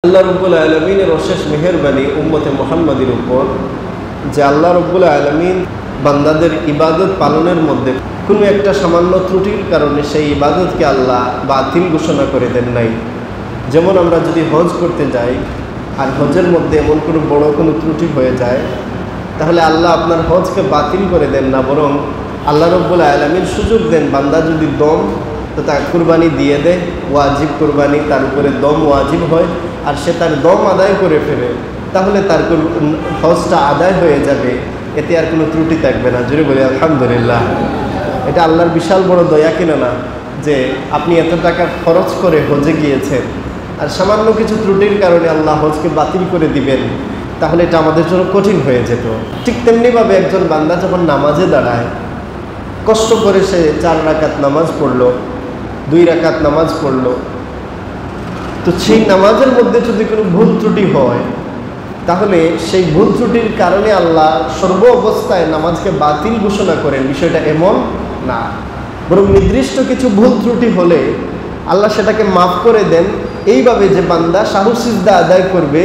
আল্লাহ রব্বুল আলমিনের অশেষ মেহেরবানি উম্মতে মুহাম্মাদের উপর যে আল্লাহ রব্বুল আলমিন বান্দাদের ইবাদত পালনের মধ্যে কোনো একটা সামান্য ত্রুটির কারণে সেই ইবাদতকে আল্লাহ বাতিল ঘোষণা করে দেন নাই। যেমন আমরা যদি হজ করতে যাই আর হজের মধ্যে এমন কোনো বড় কোনো ত্রুটি হয়ে যায়, তাহলে আল্লাহ আপনার হজকে বাতিল করে দেন না, বরং আল্লাহ রব্বুল আলমিন সুযোগ দেন বান্দা যদি দম তো তার কুরবানি দিয়ে দেয়, ওয়াজিব কুরবানি, তার উপরে দম ওয়াজিব হয়, আর সে তার দম আদায় করে ফেলে, তাহলে তার হজটা আদায় হয়ে যাবে, এতে আর কোনো ত্রুটি থাকবে না। জোরে বলি আলহামদুলিল্লাহ। এটা আল্লাহর বিশাল বড় দয়া কিনা না, যে আপনি এত টাকা খরচ করে হজে গিয়েছেন আর সামান্য কিছু ত্রুটির কারণে আল্লাহ হজকে বাতিল করে দিবেন, তাহলে এটা আমাদের জন্য কঠিন হয়ে যেত। ঠিক তেমনিভাবে একজন বান্দা যখন নামাজে দাঁড়ায়, কষ্ট করে সে 4 রাকাত নামাজ পড়লো, 2 রাকাত নামাজ পড়লো, তো সেই নামাজের মধ্যে যদি কোনো ভুল ত্রুটি হয়, তাহলে সেই ভুল ত্রুটির কারণে আল্লাহ সর্ব অবস্থায় নামাজকে বাতিল ঘোষণা করেন, বিষয়টা এমন না। বরং নির্দিষ্ট কিছু ভুল ত্রুটি হলে আল্লাহ সেটাকে মাফ করে দেন, এইভাবে যে বান্দা সাহু সিজদা আদায় করবে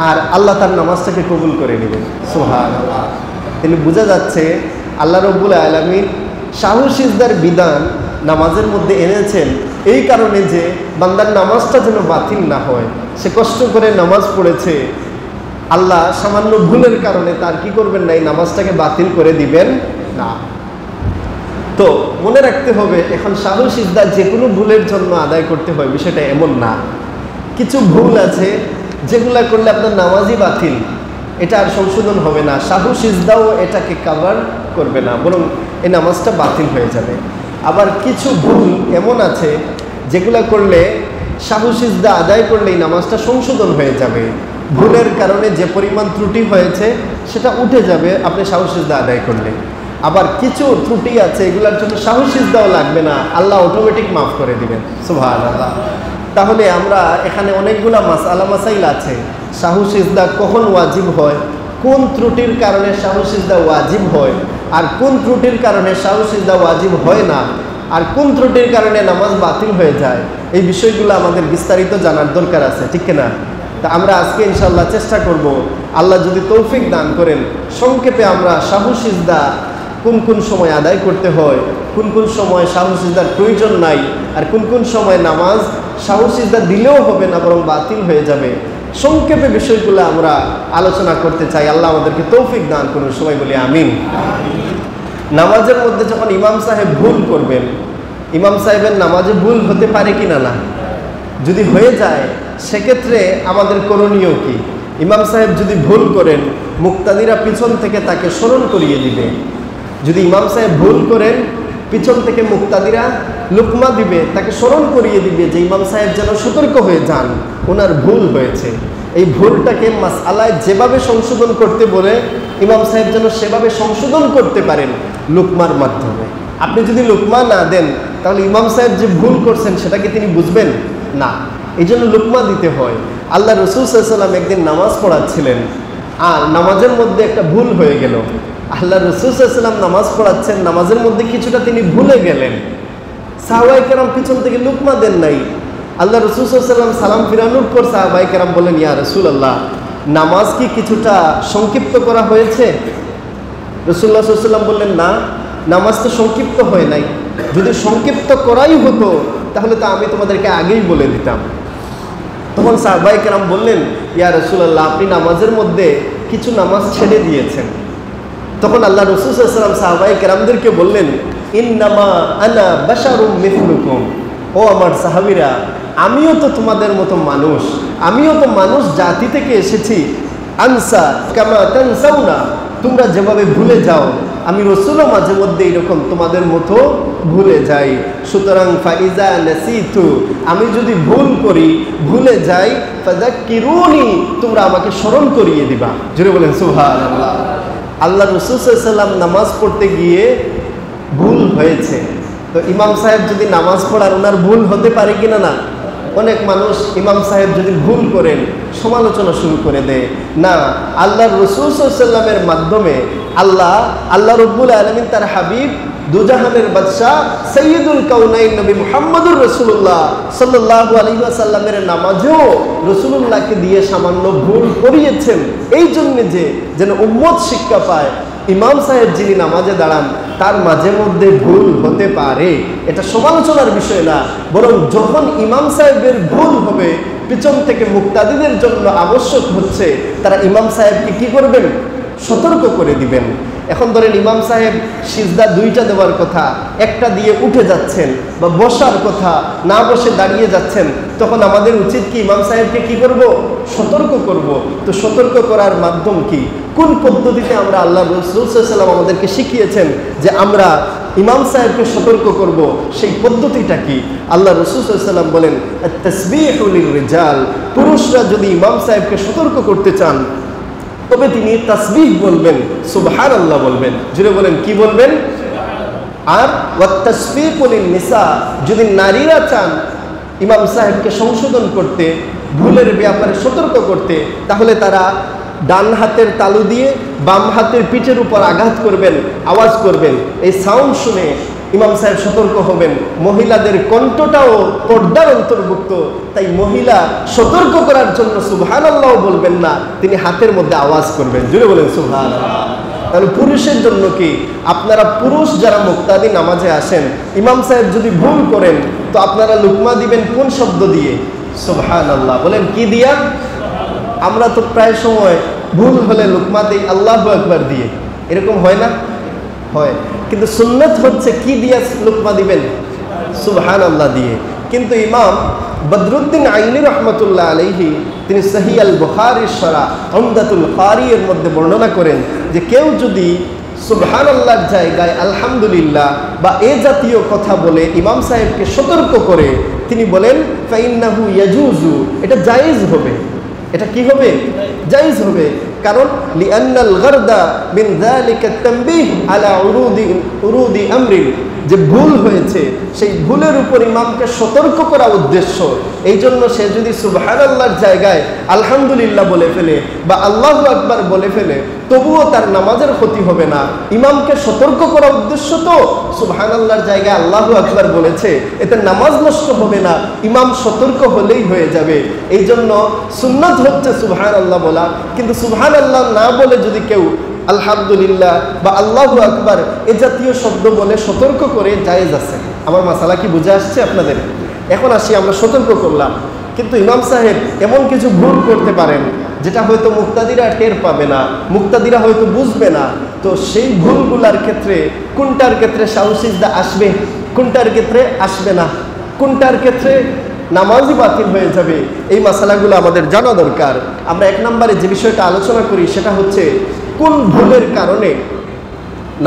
আর আল্লাহ তার নামাজটাকে কবুল করে নেবেন। সুবহানাল্লাহ। তাহলে বোঝা যাচ্ছে আল্লাহ রব্বুল আলামিন সাহু সিজদার বিধান নামাজের মধ্যে এনেছেন এই কারণে যে বান্দার নামাজটা যেন বাতিল না হয়। সে কষ্ট করে নামাজ পড়েছে, আল্লাহ সামান্য ভুলের কারণে তার কি করবেন না, এই নামাজটাকে বাতিল করে দিবেন না। তো মনে রাখতে হবে, এখন সাহু সিজদা যে কোনো ভুলের জন্য আদায় করতে হয়, বিষয়টা এমন না। কিছু ভুল আছে যেগুলা করলে আপনার নামাজই বাতিল, এটা আর সংশোধন হবে না, সাহু সিজদাও এটাকে কভার করবে না, বরং এই নামাজটা বাতিল হয়ে যাবে। আবার কিছু ভুল এমন আছে যেগুলা করলে সাহু সিজদা আদায় করলে এই নামাজটা সংশোধন হয়ে যাবে। ভুলের কারণে যে পরিমাণ ত্রুটি হয়েছে সেটা উঠে যাবে আপনি সাহু সিজদা আদায় করলে। আবার কিছু ত্রুটি আছে এগুলোর জন্য সাহু সিজদাও লাগবে না, আল্লাহ অটোমেটিক মাফ করে দিবেন। সুবহানাল্লাহ। তাহলে আমরা এখানে অনেকগুলা মাসআলা মাসাইল আছে। সাহু সিজদা কখন ওয়াজিব হয়, কোন ত্রুটির কারণে সাহু সিজদা ওয়াজিব হয়, আর কোন ত্রুটির কারণে সাহু সিজদা ওয়াজিব হয় না, আর কোন ত্রুটির কারণে নামাজ বাতিল হয়ে যায়, এই বিষয়গুলো আমাদের বিস্তারিত জানার দরকার আছে, ঠিক না? তা আমরা আজকে ইনশাআল্লাহ চেষ্টা করব, আল্লাহ যদি তৌফিক দান করেন, সংক্ষেপে আমরা সাহু সিজদা কোন কোন সময় আদায় করতে হয়, কোন কোন সময় সাহু সিজদার প্রয়োজন নাই, আর কোন কোন সময় নামাজ সাহু সিজদা দিলেও হবে না বরং বাতিল হয়ে যাবে, সংক্ষেপে বিষয়গুলো আমরা আলোচনা করতে চাই। আল্লাহ আমাদেরকে তৌফিক দান করুন, সবাই বলি আমিন। নামাজের মধ্যে যখন ইমাম সাহেব ভুল করবেন, ইমাম সাহেবের নামাজে ভুল হতে পারে কি না? যদি হয়ে যায় সেক্ষেত্রে আমাদের করণীয় কি? ইমাম সাহেব যদি ভুল করেন, মুক্তাদিরা পিছন থেকে তাকে স্মরণ করিয়ে দিবে। যদি ইমাম সাহেব ভুল করেন, পিছন থেকে মুক্তাদিরা লুকমা দিবে, তাকে স্মরণ করিয়ে দিবে যে ইমাম সাহেব যেন সতর্ক হয়ে যান, ওনার ভুল হয়েছে। এই ভুলটাকে মাসআলায় যেভাবে সংশোধন করতে বলে ইমাম সাহেব যেন সেভাবে সংশোধন করতে পারেন লুকমার মাধ্যমে। আপনি যদি লুকমা না দেন, তাহলে ইমাম সাহেব যে ভুল করছেন সেটাকে তিনি বুঝবেন না, এই জন্য লুকমা দিতে হয়। আল্লাহ রাসূল সাল্লাল্লাহু আলাইহি ওয়াসাল্লাম একদিন নামাজ পড়াচ্ছিলেন, আর নামাজের মধ্যে একটা ভুল হয়ে গেল। আল্লাহ রাসূল সাল্লাল্লাহু আলাইহি ওয়াসাল্লাম নামাজ পড়াচ্ছেন, নামাজের মধ্যে কিছুটা তিনি ভুলে গেলেন, সাহাবায়ে কেরাম পিছন থেকে লুকমা দেন নাই। আল্লাহ রাসূল সাল্লাল্লাহু আলাইহি ওয়াসাল্লাম সালাম ফিরানোর পর সাহাবায়ে কেরাম বললেন, ইয়া রাসূলুল্লাহ, নামাজ কি কিছুটা সংক্ষিপ্ত করা হয়েছে? রাসূলুল্লাহ সাল্লাল্লাহু আলাইহি ওয়াসাল্লাম বললেন, না, নামাজ তো সংক্ষিপ্ত হয় নাই, যদি সংক্ষিপ্ত করাই হতো তাহলে তো আমি তোমাদেরকে আগেই বলে দিতাম। তখন সাহাবায়ে কেরাম বললেন, ইয়া রাসূলুল্লাহ, আপনি নামাজের মধ্যে কিছু নামাজ ছেড়ে দিয়েছেন। তখন আল্লাহ রাসূল সাল্লাল্লাহু আলাইহি ওয়াসাল্লাম সাহাবায়ে কেরামদেরকে বললেন, ইন্নামা আনা বাশারুম মিসলুকুম, ও আমার সাহাবীরা, আমিও তো তোমাদের মতো মানুষ, আমিও তো মানুষ জাতি থেকে এসেছি। আনসা কামা তানসাউনা, তোমরা যেভাবে ভুলে যাও, আমি রাসূলও মাঝে মধ্যে এরকম তোমাদের মতো ভুলে যাই। সুতরাং ফাইজা নাসিতু, আমি যদি ভুল করি, ভুলে যাই, ফাযাক্কিরুনি, তোমরা আমাকে স্মরণ করিয়ে দিবা। জোরে বলেন সুবহানাল্লাহ। আল্লাহ রাসূল সাল্লাল্লাহু আলাইহি ওয়াসাল্লাম নামাজ পড়তে গিয়ে ভুল হয়েছে, তো ইমাম সাহেব যদি নামাজ পড়ার ওনার ভুল হতে পারে কিনা? না। অনেক মানুষ ইমাম সাহেব যদি ভুল করেন সমালোচনা শুরু করে দেয়। না, আল্লাহ রাসূল সাল্লাল্লাহু আলাইহি ওয়াসাল্লামের মাধ্যমে আল্লাহ রব্বুল আলামিন তার হাবিব দুজাহানের বাদশাহ সৈয়দুল কাউনাইন নবী মুহাম্মদুর রাসূলুল্লাহ সাল্লাল্লাহু আলাইহি ওয়াসাল্লামের নামাজেও রাসূলুল্লাহকে দিয়ে সামান্য ভুল করিয়েছেন, এই জন্য যে যেন উম্মত শিক্ষা পায় ইমাম সাহেব যিনি নামাজে দাঁড়ান তার মাঝে মধ্যে ভুল হতে পারে, এটা সমালোচনার বিষয় না, বরং যখন ইমাম সাহেবের ভুল হবে পিছন থেকে মুক্তাদিদের জন্য আবশ্যক হচ্ছে তারা ইমাম সাহেবকে কি করবেন, সতর্ক করে দিবেন। এখন ধরেন ইমাম সাহেব সিজদা দুইটা দেওয়ার কথা, একটা দিয়ে উঠে যাচ্ছেন, বা বসার কথা না বসে দাঁড়িয়ে যাচ্ছেন, তখন আমাদের উচিত কি ইমাম সাহেবকে কি করব, সতর্ক করব। তো সতর্ক করার মাধ্যম কি, কোন পদ্ধতিতে আমরা আল্লাহ রাসূল সাল্লাল্লাহু আলাইহি ওয়াসাল্লাম আমাদেরকে শিখিয়েছেন যে আমরা ইমাম সাহেবকে সতর্ক করব, সেই পদ্ধতিটা কি? আল্লাহ রাসূল সাল্লাল্লাহু আলাইহি ওয়াসাল্লাম বলেন আত-তাসবিহু লির-রিজাল, পুরুষরা যদি ইমাম সাহেবকে সতর্ক করতে চান তবে তিনি তাসবিহ বলবেন, সুবহানাল্লাহ বলবেন, জুড়ে বলেন কি বলবেন? আর ওয়াত-তাসফীকু লিন-নিসা, যদি নারীরা চান ইমাম সাহেবকে সংশোধন করতে, ভুলের ব্যাপারে সতর্ক করতে, তাহলে তারা ডান হাতের তালু দিয়ে বাম হাতের পিঠের উপর আঘাত করবেন, আওয়াজ করবেন, এই সাউন্ড শুনে ইমাম সাহেব সতর্ক হবেন। মহিলাদের কণ্ঠটাও পর্দার অন্তর্ভুক্ত, তাই মহিলা সতর্ক করার জন্য সুবহানাল্লাহ বলবেন না, তিনি হাতের মধ্যে আওয়াজ করবেন, জুড়ে বলেন সুবহানাল্লাহ। তাহলে পুরুষের জন্য কি, আপনারা পুরুষ যারা মুক্তাদি নামাজে আসেন, ইমাম সাহেব যদি ভুল করেন তো আপনারা লুকমা দিবেন কোন শব্দ দিয়ে? সুবহানাল্লাহ বলেন, কি দিয়া? আমরা তো প্রায় সময় ভুল হলে লুকমা দিই আল্লাহু আকবার দিয়ে, এরকম হয় না? হয়, কিন্তু সুন্নত হচ্ছে কি দিয়ে লুকমা দিবেন? সুবহানাল্লাহ দিয়ে। কিন্তু ইমাম বদরুদ্দিন আইনি রহমতুল্লাহ আলাইহি তিনি সহিহ আল বুখারীর শরহ উমদাতুল কারি এর মধ্যে বর্ণনা করেন যে কেউ যদি সুবহানাল্লাহর জায়গায় আলহামদুলিল্লাহ বা এ জাতীয় কথা বলে ইমাম সাহেবকে সতর্ক করে, তিনি বলেন ফাইন্নাহু ইয়াজুজু, এটা জায়েজ হবে। এটা কি হবে? জায়েজ হবে। কারণ লিআন্নাল গারদা মিন যালিকা তানবীহ আলা উরুদি আমরিন, যে ভুল হয়েছে সেই ভুলের উপর ইমামকে সতর্ক করা উদ্দেশ্য। এই জন্য সে যদি সুবহানাল্লাহর জায়গায় আলহামদুলিল্লাহ বলে ফেলে বা আল্লাহু আকবার বলে ফেলে, তবুও তার নামাজের ক্ষতি হবে না। ইমামকে সতর্ক করা উদ্দেশ্য তো সুবহানাল্লাহর জায়গায় আল্লাহু আকবার বলেছে, এতে নামাজ নষ্ট হবে না, ইমাম সতর্ক হলেই হয়ে যাবে। এই জন্য সুন্নাত হচ্ছে সুবহানাল্লাহ বলা, কিন্তু সুবহানাল্লাহ না বলে যদি কেউ আলহামদুলিল্লাহ বা আল্লাহু আকবার এ জাতীয় শব্দ বলে সতর্ক করে, জায়েজ আছে। আমার মাসালা কি বুঝে আসছে আপনাদের? এখন আসি, আমরা সতর্ক করলাম, কিন্তু ইমাম সাহেব এমন কিছু ভুল করতে পারেন যেটা হয়তো মুক্তাদিরা টের পাবে না, মুক্তাদিরা হয়তো বুঝবে না। তো সেই ভুলগুলার ক্ষেত্রে কোনটার ক্ষেত্রে সাহু সিজদা আসবে, কোনটার ক্ষেত্রে আসবে না, কোনটার ক্ষেত্রে নামাজই বাতিল হয়ে যাবে, এই মাসালাগুলো আমাদের জানা দরকার। আমরা এক নম্বরে যে বিষয়টা আলোচনা করি সেটা হচ্ছে কোন ভুলের কারণে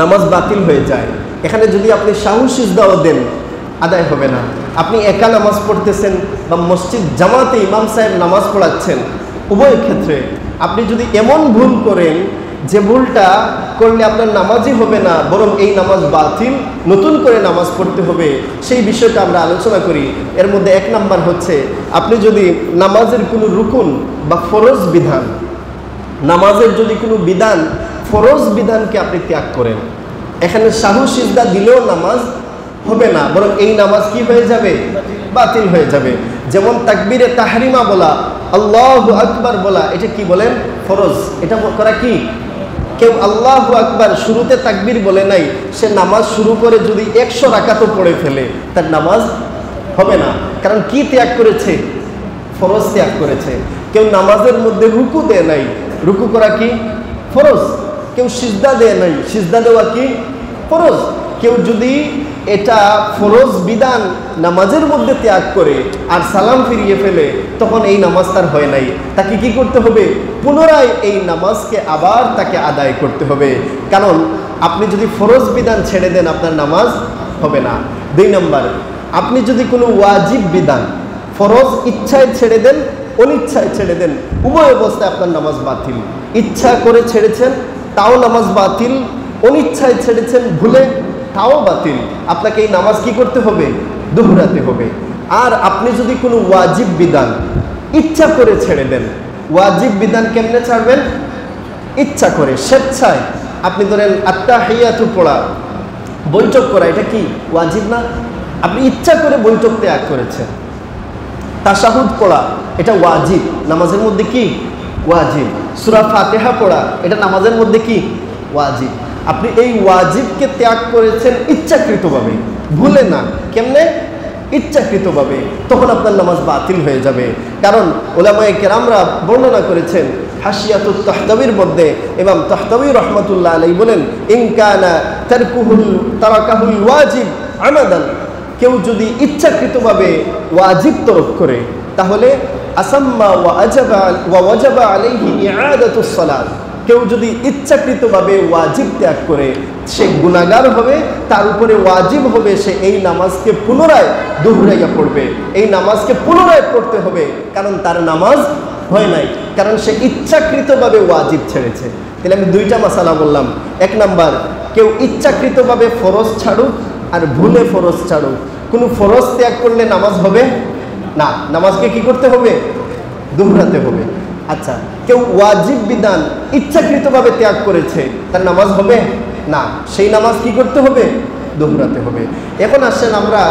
নামাজ বাতিল হয়ে যায়। এখানে যদি আপনি সাহু সিজদাও দেন আদায় হবে না। আপনি একা নামাজ পড়তেছেন বা মসজিদ জামাতে ইমাম সাহেব নামাজ পড়াচ্ছেন, উভয় ক্ষেত্রে আপনি যদি এমন ভুল করেন যে ভুলটা করলে আপনার নামাজই হবে না, বরং এই নামাজ বাতিল, নতুন করে নামাজ পড়তে হবে, সেই বিষয়টা আমরা আলোচনা করি। এর মধ্যে এক নাম্বার হচ্ছে আপনি যদি নামাজের কোনো রুকুন বা ফরজ বিধান, নামাজের যদি কোনো বিধান ফরজ বিধানকে আপনি ত্যাগ করেন, এখানে সাহু সিজদা দিলেও নামাজ হবে না, বরং এই নামাজ কি হয়ে যাবে? বাতিল হয়ে যাবে। যেমন তাকবীরে তাহরিমা বলা, আল্লাহু আকবার বলা, এটা কি বলেন? ফরজ। এটা করা কি? কেউ আল্লাহু আকবার শুরুতে তাকবীর বলে নাই, সে নামাজ শুরু করে যদি 100 রাকাতও পড়ে ফেলে তার নামাজ হবে না। কারণ কি ত্যাগ করেছে? ফরজ ত্যাগ করেছে। কেউ নামাজের মধ্যে রুকু দেয় নাই, রুকু করা কি? ফরজ। কেউ সিজদা দেয় নাই, সিজদা দেওয়া কি? ফরজ। কেউ যদি এটা ফরজ বিধান নামাজের মধ্যে ত্যাগ করে আর সালাম ফিরিয়ে ফেলে, তখন এই নামাজ তার হয় নাই। তাকে কি করতে হবে? পুনরায় এই নামাজকে আবার তাকে আদায় করতে হবে। কারণ আপনি যদি ফরজ বিধান ছেড়ে দেন আপনার নামাজ হবে না। 2 নম্বর, আপনি যদি কোনো ওয়াজিব বিধান, ফরজ ইচ্ছায় ছেড়ে দেন, অনিচ্ছায় ছেড়ে দেন, উভয় অবস্থায় আপনার নামাজ বাতিল। ইচ্ছা করে ছেড়েছেন তাও নামাজ বাতিল, অনিচ্ছায় ছেড়েছেন ভুলে তাও বাতিল। আপনাকে এই নামাজ কি করতে হবে? দোহরাতে হবে। আর আপনি যদি কোনো ওয়াজিব বিধান ইচ্ছা করে ছেড়ে দেন, ওয়াজিব বিধান কেমনে ছাড়বেন? ইচ্ছা করে, স্বেচ্ছায়। আপনি ধরেন আত্তাহিয়াতু পড়া, বৈঠক করা এটা কি ওয়াজিব না? আপনি ইচ্ছা করে বৈঠক ত্যাগ করেছেন। তাশাহুদ পড়া এটা ওয়াজিব, নামাজের মধ্যে কি ওয়াজিব। সূরা ফাতিহা পড়া এটা নামাজের মধ্যে কি ওয়াজিব। আপনি এই ওয়াজিবকে ত্যাগ করেছেন ইচ্ছাকৃতভাবে, ভুলে না। কেমনে? ইচ্ছাকৃতভাবে। তখন আপনার নামাজ বাতিল হয়ে যাবে। কারণ উলামায়ে কেরামরা বর্ণনা করেছেন হাশিয়াতুত তাহতাবির মধ্যে, ইমাম তাহতাবি রাহমাতুল্লাহ আলাইহি বলেন, ইন কানা তারাকাহুল ওয়াজিব আমাদান, কেউ যদি ইচ্ছাকৃতভাবে ওয়াজিব তরক করে তাহলে আসাম্মা ওয়া ওয়াজাবা আলাইহি ইআদাতুস সালাত, কেউ যদি ইচ্ছাকৃতভাবে ওয়াজিব ত্যাগ করে সে গুনাহগার হবে, তার উপরে ওয়াজিব হবে সে এই নামাজকে পুনরায় দুহরাইয়া পড়বে, এই নামাজকে পুনরায় পড়তে হবে, কারণ তার নামাজ হয় নাই, কারণ সে ইচ্ছাকৃতভাবে ওয়াজিব ছেড়েছে। তাহলে আমি দুইটা মাসালা বললাম। এক নাম্বার, কেউ ইচ্ছাকৃতভাবে ফরজ ছাড়ুক আর ভুলে ফরজ ছাড়ুক, কোনো ফরজ ত্যাগ করলে নামাজ হবে না, নামাজকে কি করতে হবে? দুহরাতে হবে। আচ্ছা, কেউ ওয়াজিব বিধান ইচ্ছাকৃতভাবে ত্যাগ করেছে, তার নামাজ হবে না, সেই নামাজ কি করতে হবে? দুহরাতে হবে। এখন আসেন আমরা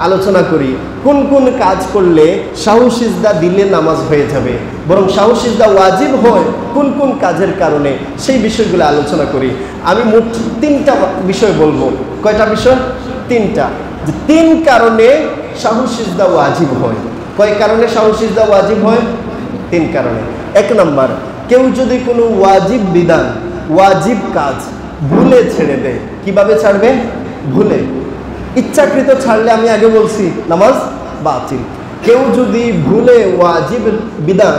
আলোচনা করি কোন কোন কাজ করলে সাহু সিজদা দিলে নামাজ হয়ে যাবে, বরং সাহু সিজদা ওয়াজিব হয় কোন কোন কাজের কারণে, সেই বিষয়গুলো আলোচনা করি। আমি মোট 3টা বিষয় বলবো। কয়টা বিষয়? 3টা। যে 3 কারণে সাহু সিজদা ওয়াজিব হয়। কয় কারণে সাহু সিজদা ওয়াজিব হয়? 3 কারণে। 1 নাম্বার, কেউ যদি কোনো ওয়াজিব বিধান, ওয়াজিব কাজ ভুলে ছেড়ে দেয়। কিভাবে ছাড়বে? ভুলে। ইচ্ছাকৃত ছাড়লে আমি আগে বলছি নামাজ বাতিল। কেউ যদি ভুলে ওয়াজিব বিধান,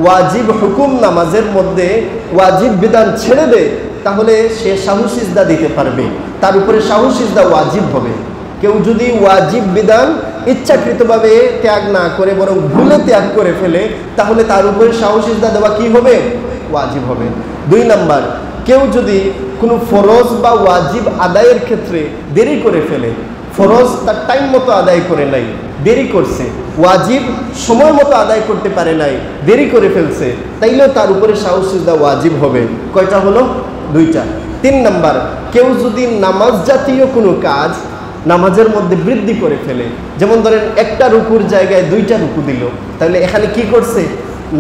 ওয়াজিব হুকুম নামাজের মধ্যে ওয়াজিব বিধান ছেড়ে দেয়, তাহলে সে সাহু সিজদা দিতে পারবে, তার উপরে সাহু সিজদা ওয়াজিব হবে। কেউ যদি ওয়াজিব বিধান ইচ্ছাকৃতভাবে ত্যাগ না করে বরং ভুলে ত্যাগ করে ফেলে, তাহলে তার উপরে সাহু সিজদা দেওয়া কি হবে? ওয়াজিব হবে। 2 নাম্বার, কেউ যদি কোনো ফরজ বা ওয়াজিব আদায়ের ক্ষেত্রে দেরি করে ফেলে, ফরজ তার টাইম মতো আদায় করে নাই, দেরি করছে, ওয়াজিব সময় মতো আদায় করতে পারে নাই, দেরি করে ফেলছে, তাইলেও তার উপরে সাহু সিজদা ওয়াজিব হবে। কয়টা হলো? 2টা। 3 নাম্বার, কেউ যদি নামাজ জাতীয় কোনো কাজ নামাজের মধ্যে বৃদ্ধি করে ফেলে, যেমন ধরেন একটা রুকুর জায়গায় 2টা রুকু দিল, তাহলে এখানে কি করছে?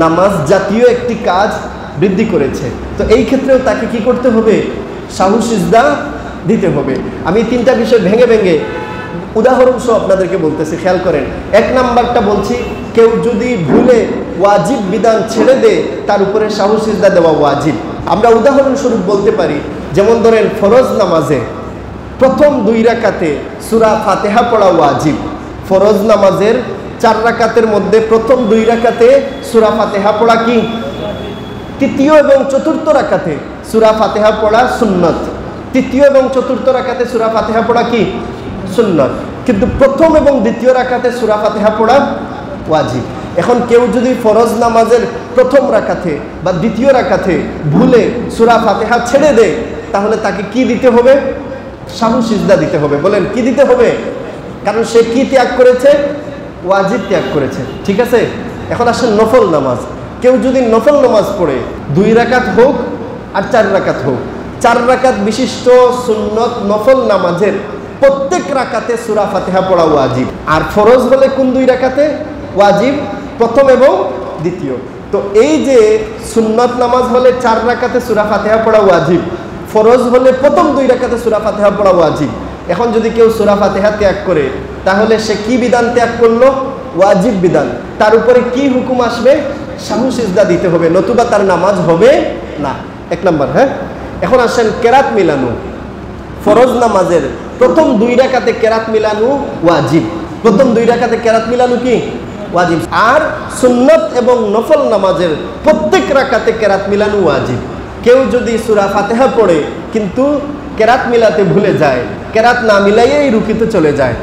নামাজ জাতীয় একটি কাজ বৃদ্ধি করেছে। তো এই ক্ষেত্রেও তাকে কি করতে হবে? সাহু সিজদা দিতে হবে। আমি 3টা বিষয় ভেঙে ভেঙে উদাহরণ সহ আপনাদেরকে বলতেছি, খেয়াল করেন। 1 নাম্বারটা বলছি, কেউ যদি ভুলে ওয়াজিব বিধান ছেড়ে দেয়, তার উপরে সাহু সিজদা দেওয়া ওয়াজিব। আমরা উদাহরণস্বরূপ বলতে পারি, যেমন ধরেন ফরজ নামাজে প্রথম 2 রাকাতে সূরা ফাতিহা পড়া ওয়াজিব। ফরজ নামাজের 4 রাকাতের মধ্যে প্রথম 2 রাকাতে সূরা ফাতিহা পড়া কি? তৃতীয় এবং চতুর্থ রাকাতে সূরা ফাতিহা পড়া সুন্নত। তৃতীয় এবং চতুর্থ রাকাতে সূরা ফাতিহা পড়া কি? সুন্নত। কিন্তু প্রথম এবং দ্বিতীয় রাকাতে সূরা ফাতিহা পড়া ওয়াজিব। এখন কেউ যদি ফরজ নামাজের প্রথম রাকাতে বা দ্বিতীয় রাকাতে ভুলে সূরা ফাতিহা ছেড়ে দেয়, তাহলে তাকে কি দিতে হবে? সাহু সিজদা দিতে হবে। বলেন কি দিতে হবে? কারণ সে কি ত্যাগ করেছে? ওয়াজিব ত্যাগ করেছে। ঠিক আছে। এখন আসেন নফল নামাজ। কেউ যদি নফল নামাজ পড়ে 2 রাকাত হোক আর 4 রাকাত হোক, 4 রাকাত বিশিষ্ট সুন্নত নফল নামাজের প্রত্যেক রাকাতে সূরা ফাতিহা পড়া ওয়াজিব। আর ফরজ হলে কোন 2 রাকাতে? ওয়াজিব প্রথম এবং দ্বিতীয়। তো এই যে সুন্নত নামাজ হলে 4 রাকাতে সূরা ফাতিহা পড়া ওয়াজিব, ফরজ হলে প্রথম 2 রাকাতে সূরা ফাতিহা পড়া ওয়াজিব। এখন যদি কেউ সূরা ফাতিহা ত্যাগ করে, তাহলে সে কি বিধান ত্যাগ করলো? ওয়াজিব বিধান। তার উপরে কি হুকুম আসবে? সাহু সিজদা দিতে হবে, নতুবা তার নামাজ হবে না। 1 নাম্বার। হ্যাঁ, এখন আসেন কেরাত মিলানো। ফরজ নামাজের প্রথম 2 রাকাতে কেরাত মিলানো ওয়াজিব। প্রথম 2 রাকাতে কেরাত মিলানো কি? ওয়াজিব। আর সুন্নত এবং নফল নামাজের প্রত্যেক রাকাতে কেরাত মিলানো ওয়াজিব। কেউ যদি সূরা ফাতিহা পড়ে কিন্তু কেরাত মিলাতে ভুলে যায়, কেরাত না মিলাইয়েই রুকুতে চলে যায়,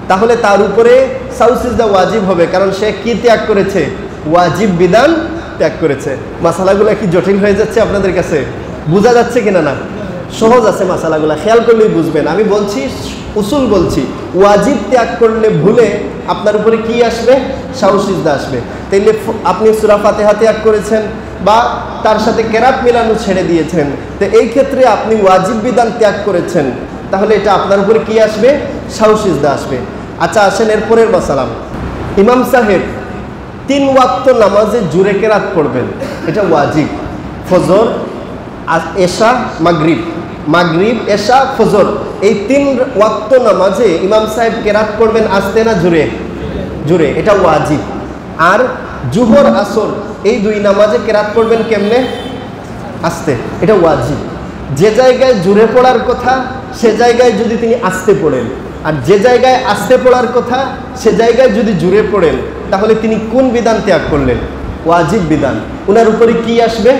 তাহলে তার উপরে সাহু সিজদা ওয়াজিব হবে, কারণ সে কি ত্যাগ করেছে? ওয়াজিব বিধান ত্যাগ করেছে। মাসালাগুলো কি জটিল হয়ে যাচ্ছে আপনাদের কাছে? বোঝা যাচ্ছে কিনা? না, সহজ আছে মাসালাগুলো, খেয়াল করলেই বুঝবেন। আমি বলছি উসুল বলছি, ওয়াজিব ত্যাগ করলে ভুলে আপনার উপরে কি আসবে? সাহু সিজদা আসবে। তাইলে আপনি সূরা ফাতিহা ত্যাগ করেছেন বা তার সাথে কেরাত মিলানো ছেড়ে দিয়েছেন, তো এই ক্ষেত্রে আপনি ওয়াজিব বিধান ত্যাগ করেছেন, তাহলে এটা আপনার উপরে কি আসবে? সাহু সিজদা আসবে। আচ্ছা আসেন এরপরের মাসালাম। ইমাম সাহেব 3 ওয়াক্ত নামাজে জুরে কেরাত পড়বেন, এটা ওয়াজিব। ফজর, এশা, মাগরিব, মাগরিব, এশা, ফজর, এই 3 ওয়াক্ত নামাজে ইমাম সাহেব কেরাত পড়বেন আস্তে না জুরে? জুরে, এটা ওয়াজিব। আর জুহর আসর এই 2 নামাজে কেরাত পড়বেন কেমনে? আস্তে, এটা ওয়াজিব। যে জায়গায় জুরে পড়ার কথা সে জায়গায় যদি তিনি আস্তে পড়েন, আর যে জায়গায় আস্তে পড়ার কথা সে জায়গায় যদি জুরে পড়েন, তাহলে তিনি কোন বিধান ত্যাগ করলেন? ওয়াজিব বিধান। ওনার উপরে কি আসবে?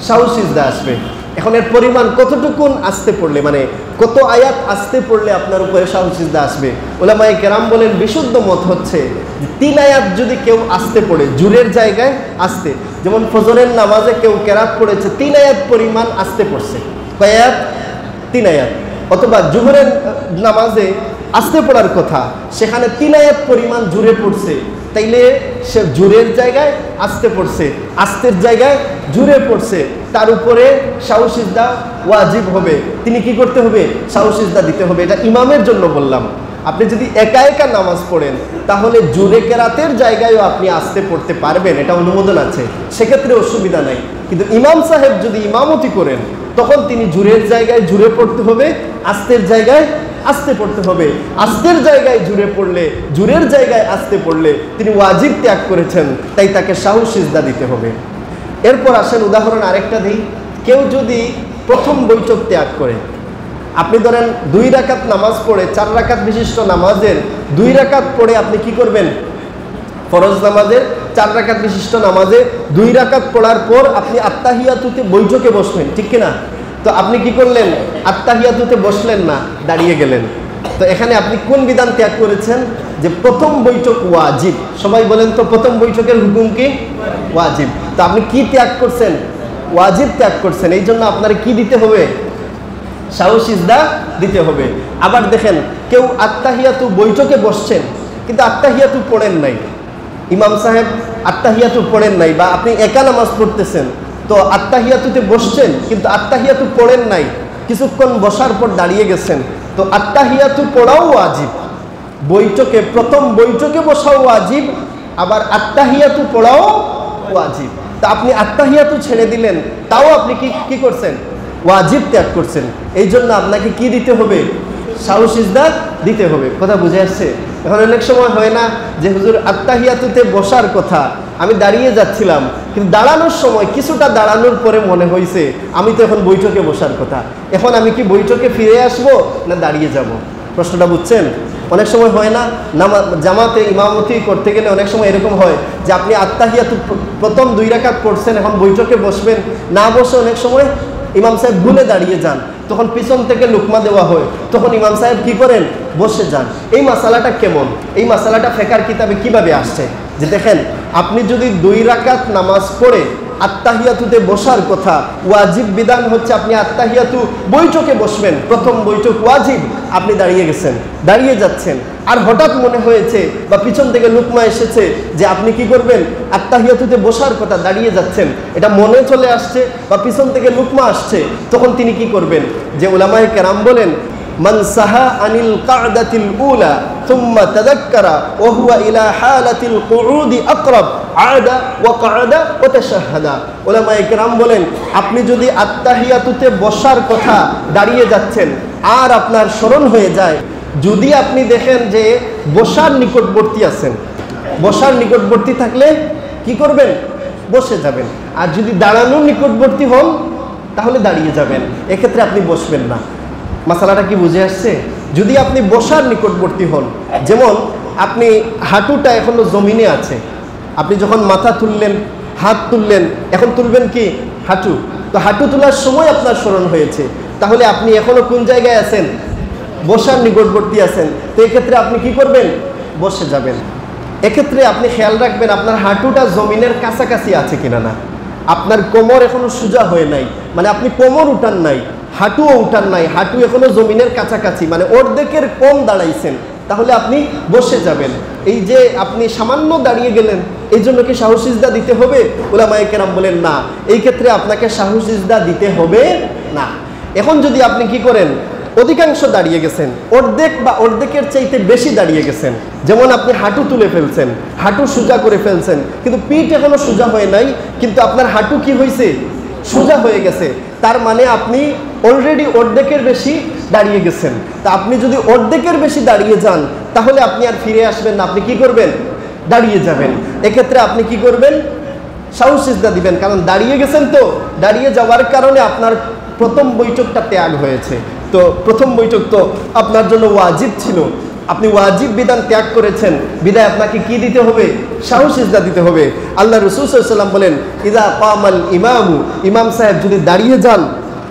সাহু সিজদা আসবে। এখন এর পরিমাণ কতটুকুন আস্তে পড়লে, মানে কত আয়াত আস্তে পড়লে আপনার উপরে সাহু সিজদা আসবে? উলামায়ে কেরাম বলেন বিশুদ্ধ মত হচ্ছে যে 3 আয়াত যদি কেউ আস্তে পড়ে জুরের জায়গায় আস্তে, যেমন ফজরের নামাজে কেউ কেরাত পড়েছে 3 আয়াত পরিমাণ আস্তে পড়ছে, কয় আয়াত? 3 আয়াত। অথবা জুহরের নামাজে আস্তে পড়ার কথা সেখানে 3 আয়াত পরিমাণ জুরে পড়ছে, তাইলে সে জুরের জায়গায় আস্তে পড়ছে, আস্তের জায়গায় জুরে পড়ছে, তার উপরে সাহু সিজদা ওয়াজিব হবে। তিনি কি করতে হবে? সাহু সিজদা দিতে হবে। এটা ইমামের জন্য বললাম। আপনি যদি একা একা নামাজ পড়েন তাহলে জুরে কেরাতের জায়গায়ও আপনি আস্তে পড়তে পারবেন, এটা অনুমোদন আছে, সেক্ষেত্রে অসুবিধা নাই। কিন্তু ইমাম সাহেব যদি ইমামতি করেন তখন তিনি জুরের জায়গায় জুরে পড়তে হবে, আস্তের জায়গায় আস্তে পড়তে হবে। আস্তের জায়গায় জুরে পড়লে, জুরের জায়গায় আস্তে পড়লে তিনি ওয়াজিব ত্যাগ করেছেন, তাই তাকে সাহু সিজদা দিতে হবে। এরপর আসেন উদাহরণ আরেকটা দিই। কেউ যদি প্রথম বৈঠক ত্যাগ করে, আপনি ধরেন 2 রাকাত নামাজ পড়ে 4 রাকাত বিশিষ্ট নামাজের 2 রাকাত পড়ে আপনি কি করবেন? ফরজ নামাজের 4 রাকাত বিশিষ্ট নামাজে 2 রাকাত পড়ার পর আপনি আত্তাহিয়াতুতে বৈঠকে বসবেন, ঠিক কিনা? তো আপনি কি করলেন? আত্তাহিয়াতুতে বসলেন না, দাঁড়িয়ে গেলেন। তো এখানে আপনি কোন বিধান ত্যাগ করেছেন? যে প্রথম বৈঠক ওয়াজিব। সবাই বলেন তো প্রথম বৈঠকের হুকুম কি? ওয়াজিব। তো আপনি কি ত্যাগ করছেন? ওয়াজিব ত্যাগ করছেন। এই জন্য আপনার কি দিতে হবে? সাহু সিজদা দিতে হবে। আবার দেখেন কেউ আত্তাহিয়াতু বৈঠকে বসছেন কিন্তু আত্তাহিয়াতু পড়েন নাই, ইমাম সাহেব আত্তাহিয়াতু পড়েন নাই, বা আপনি একা নামাজ পড়তেছেন, তো আত্তাহিয়াতুতে বসছেন কিন্তু আত্তাহিয়াতু পড়েন নাই, কিছুক্ষণ বসার পর দাঁড়িয়ে গেছেন, তো আত্তাহিয়াতু পড়াও ওয়াজিব। বৈঠকে, প্রথম বৈঠকে বসাও ওয়াজিব, আবার আত্তাহিয়াতু পড়াও ওয়াজিব। তা আপনি আত্তাহিয়াতু ছেড়ে দিলেন, তাও আপনি কি করছেন? ওয়াজিব ত্যাগ করছেন। এই জন্য আপনাকে কি দিতে হবে? সাহু সিজদা দিতে হবে। কথা বুঝে আসছে? এখন অনেক সময় হয় না যে হুজুর আত্তাহিয়াতুতে বসার কথা, আমি দাঁড়িয়ে যাচ্ছিলাম, কিন্তু দাঁড়ানোর সময় কিছুটা দাঁড়ানোর পরে মনে হয়েছে আমি তো এখন বৈঠকে বসার কথা, এখন আমি কি বৈঠকে ফিরে আসবো না দাঁড়িয়ে যাব? প্রশ্নটা বুঝছেন? অনেক সময় হয় না জামাতে ইমামতি করতে গেলে অনেক সময় এরকম হয় যে আপনি আত্তাহিয়াতু প্রথম 2 রাকাত পড়ছেন, এখন বৈঠকে বসবেন, না বসে অনেক সময় ইমাম সাহেব ভুলে দাঁড়িয়ে যান, তখন পিছন থেকে লুকমা দেওয়া হয়, তখন ইমাম সাহেব কি করেন? বসে যান। এই মাসালাটা কেমন? এই মাসালাটা ফিকহের কিতাবে কিভাবে আসছে যে দেখেন, আপনি যদি 2 রাকাত নামাজ পড়ে আত্তাহিয়াতুতে বসার কথা, ওয়াজিব বিধান হচ্ছে আপনি আত্তাহিয়াতু বৈঠকে বসবেন, প্রথম বৈঠক ওয়াজিব, আপনি দাঁড়িয়ে গেছেন, দাঁড়িয়ে যাচ্ছেন, আর হঠাৎ মনে হয়েছে বা পিছন থেকে লুকমা এসেছে যে আপনি কি করবেন? আত্তাহিয়াতুতে বসার কথা, দাঁড়িয়ে যাচ্ছেন, এটা মনে চলে আসছে বা পিছন থেকে লুকমা আসছে, তখন তিনি কি করবেন? যে উলামায়ে কেরাম বলেন মান সাহা আনিল কাদাতিল উলা সুম্মা তাযাক্কারা ওয়া হুয়া ইলা হালাতিল কুউদি আকরাব আদা ওয়া কাদা ওয়া তাশাহাদা। উলামায়ে কেরাম বলেন আপনি যদি আত্তাহিয়াতুতে বসার কথা দাঁড়িয়ে যাচ্ছেন আর আপনার স্মরণ হয়ে যায়, যদি আপনি দেখেন যে বসার নিকটবর্তী আছেন, বসার নিকটবর্তী থাকলে কি করবেন? বসে যাবেন। আর যদি দাঁড়ানোর নিকটবর্তী হন তাহলে দাঁড়িয়ে যাবেন, এক্ষেত্রে আপনি বসবেন না। মাসালাটা কি বুঝে আসছে? যদি আপনি বসার নিকটবর্তী হন, যেমন আপনি হাঁটুটা এখনো জমিনে আছে, আপনি যখন মাথা তুললেন, হাত তুললেন, এখন তুলবেন কি? হাঁটু। তো হাঁটু তোলার সময় আপনার স্মরণ হয়েছে, তাহলে আপনি এখনো কোন জায়গায় আছেন? বসার নিকটবর্তী আছেন। তো এক্ষেত্রে আপনি কি করবেন? বসে যাবেন। এক্ষেত্রে আপনি খেয়াল রাখবেন আপনার হাঁটুটা জমিনের কাছাকাছি আছে কিনা না, আপনার কোমর এখনো সোজা হয়ে নাই, মানে আপনি কোমর উঠান নাই, হাঁটুও উঠান নাই, হাঁটু এখনো জমিনের কাছাকাছি, মানে অর্ধেকের কম দাঁড়াইছেন, তাহলে আপনি বসে যাবেন। এই যে আপনি সামান্য দাঁড়িয়ে গেলেন, এই জন্য কি সাহু সিজদা দিতে হবে? উলামায়ে কেরাম বলেন না, এই ক্ষেত্রে আপনাকে সাহু সিজদা দিতে হবে না। এখন যদি আপনি কি করেন? অধিকাংশ দাঁড়িয়ে গেছেন, অর্ধেক বা অর্ধেকের চাইতে বেশি দাঁড়িয়ে গেছেন। যেমন আপনি হাঁটু তুলে ফেলছেন, হাঁটু সোজা করে ফেলছেন, কিন্তু পিঠ এখনো সোজা হয় নাই, কিন্তু আপনার হাঁটু কি হয়েছে? সোজা হয়ে গেছে। তার মানে আপনি অলরেডি অর্ধেকের বেশি দাঁড়িয়ে গেছেন। তা আপনি যদি অর্ধেকের বেশি দাঁড়িয়ে যান তাহলে আপনি আর ফিরে আসবেন না, আপনি কি করবেন? দাঁড়িয়ে যাবেন। এক্ষেত্রে আপনি কি করবেন? সাহু সিজদা দিবেন, কারণ দাঁড়িয়ে গেছেন। তো দাঁড়িয়ে যাওয়ার কারণে আপনার প্রথম বৈঠকটা ত্যাগ হয়েছে। তো প্রথম বৈঠক তো আপনার জন্য ওয়াজিব ছিল, আপনি ওয়াজিব বিধান ত্যাগ করেছেন, বিদায় আপনাকে কি দিতে হবে? সাহু সিজদা দিতে হবে। আল্লাহ রাসূল সাল্লাল্লাহু আলাইহি ওয়াসাল্লাম বলেন, ইযা কামাল ইমামু, ইমাম সাহেব যদি দাঁড়িয়ে যান,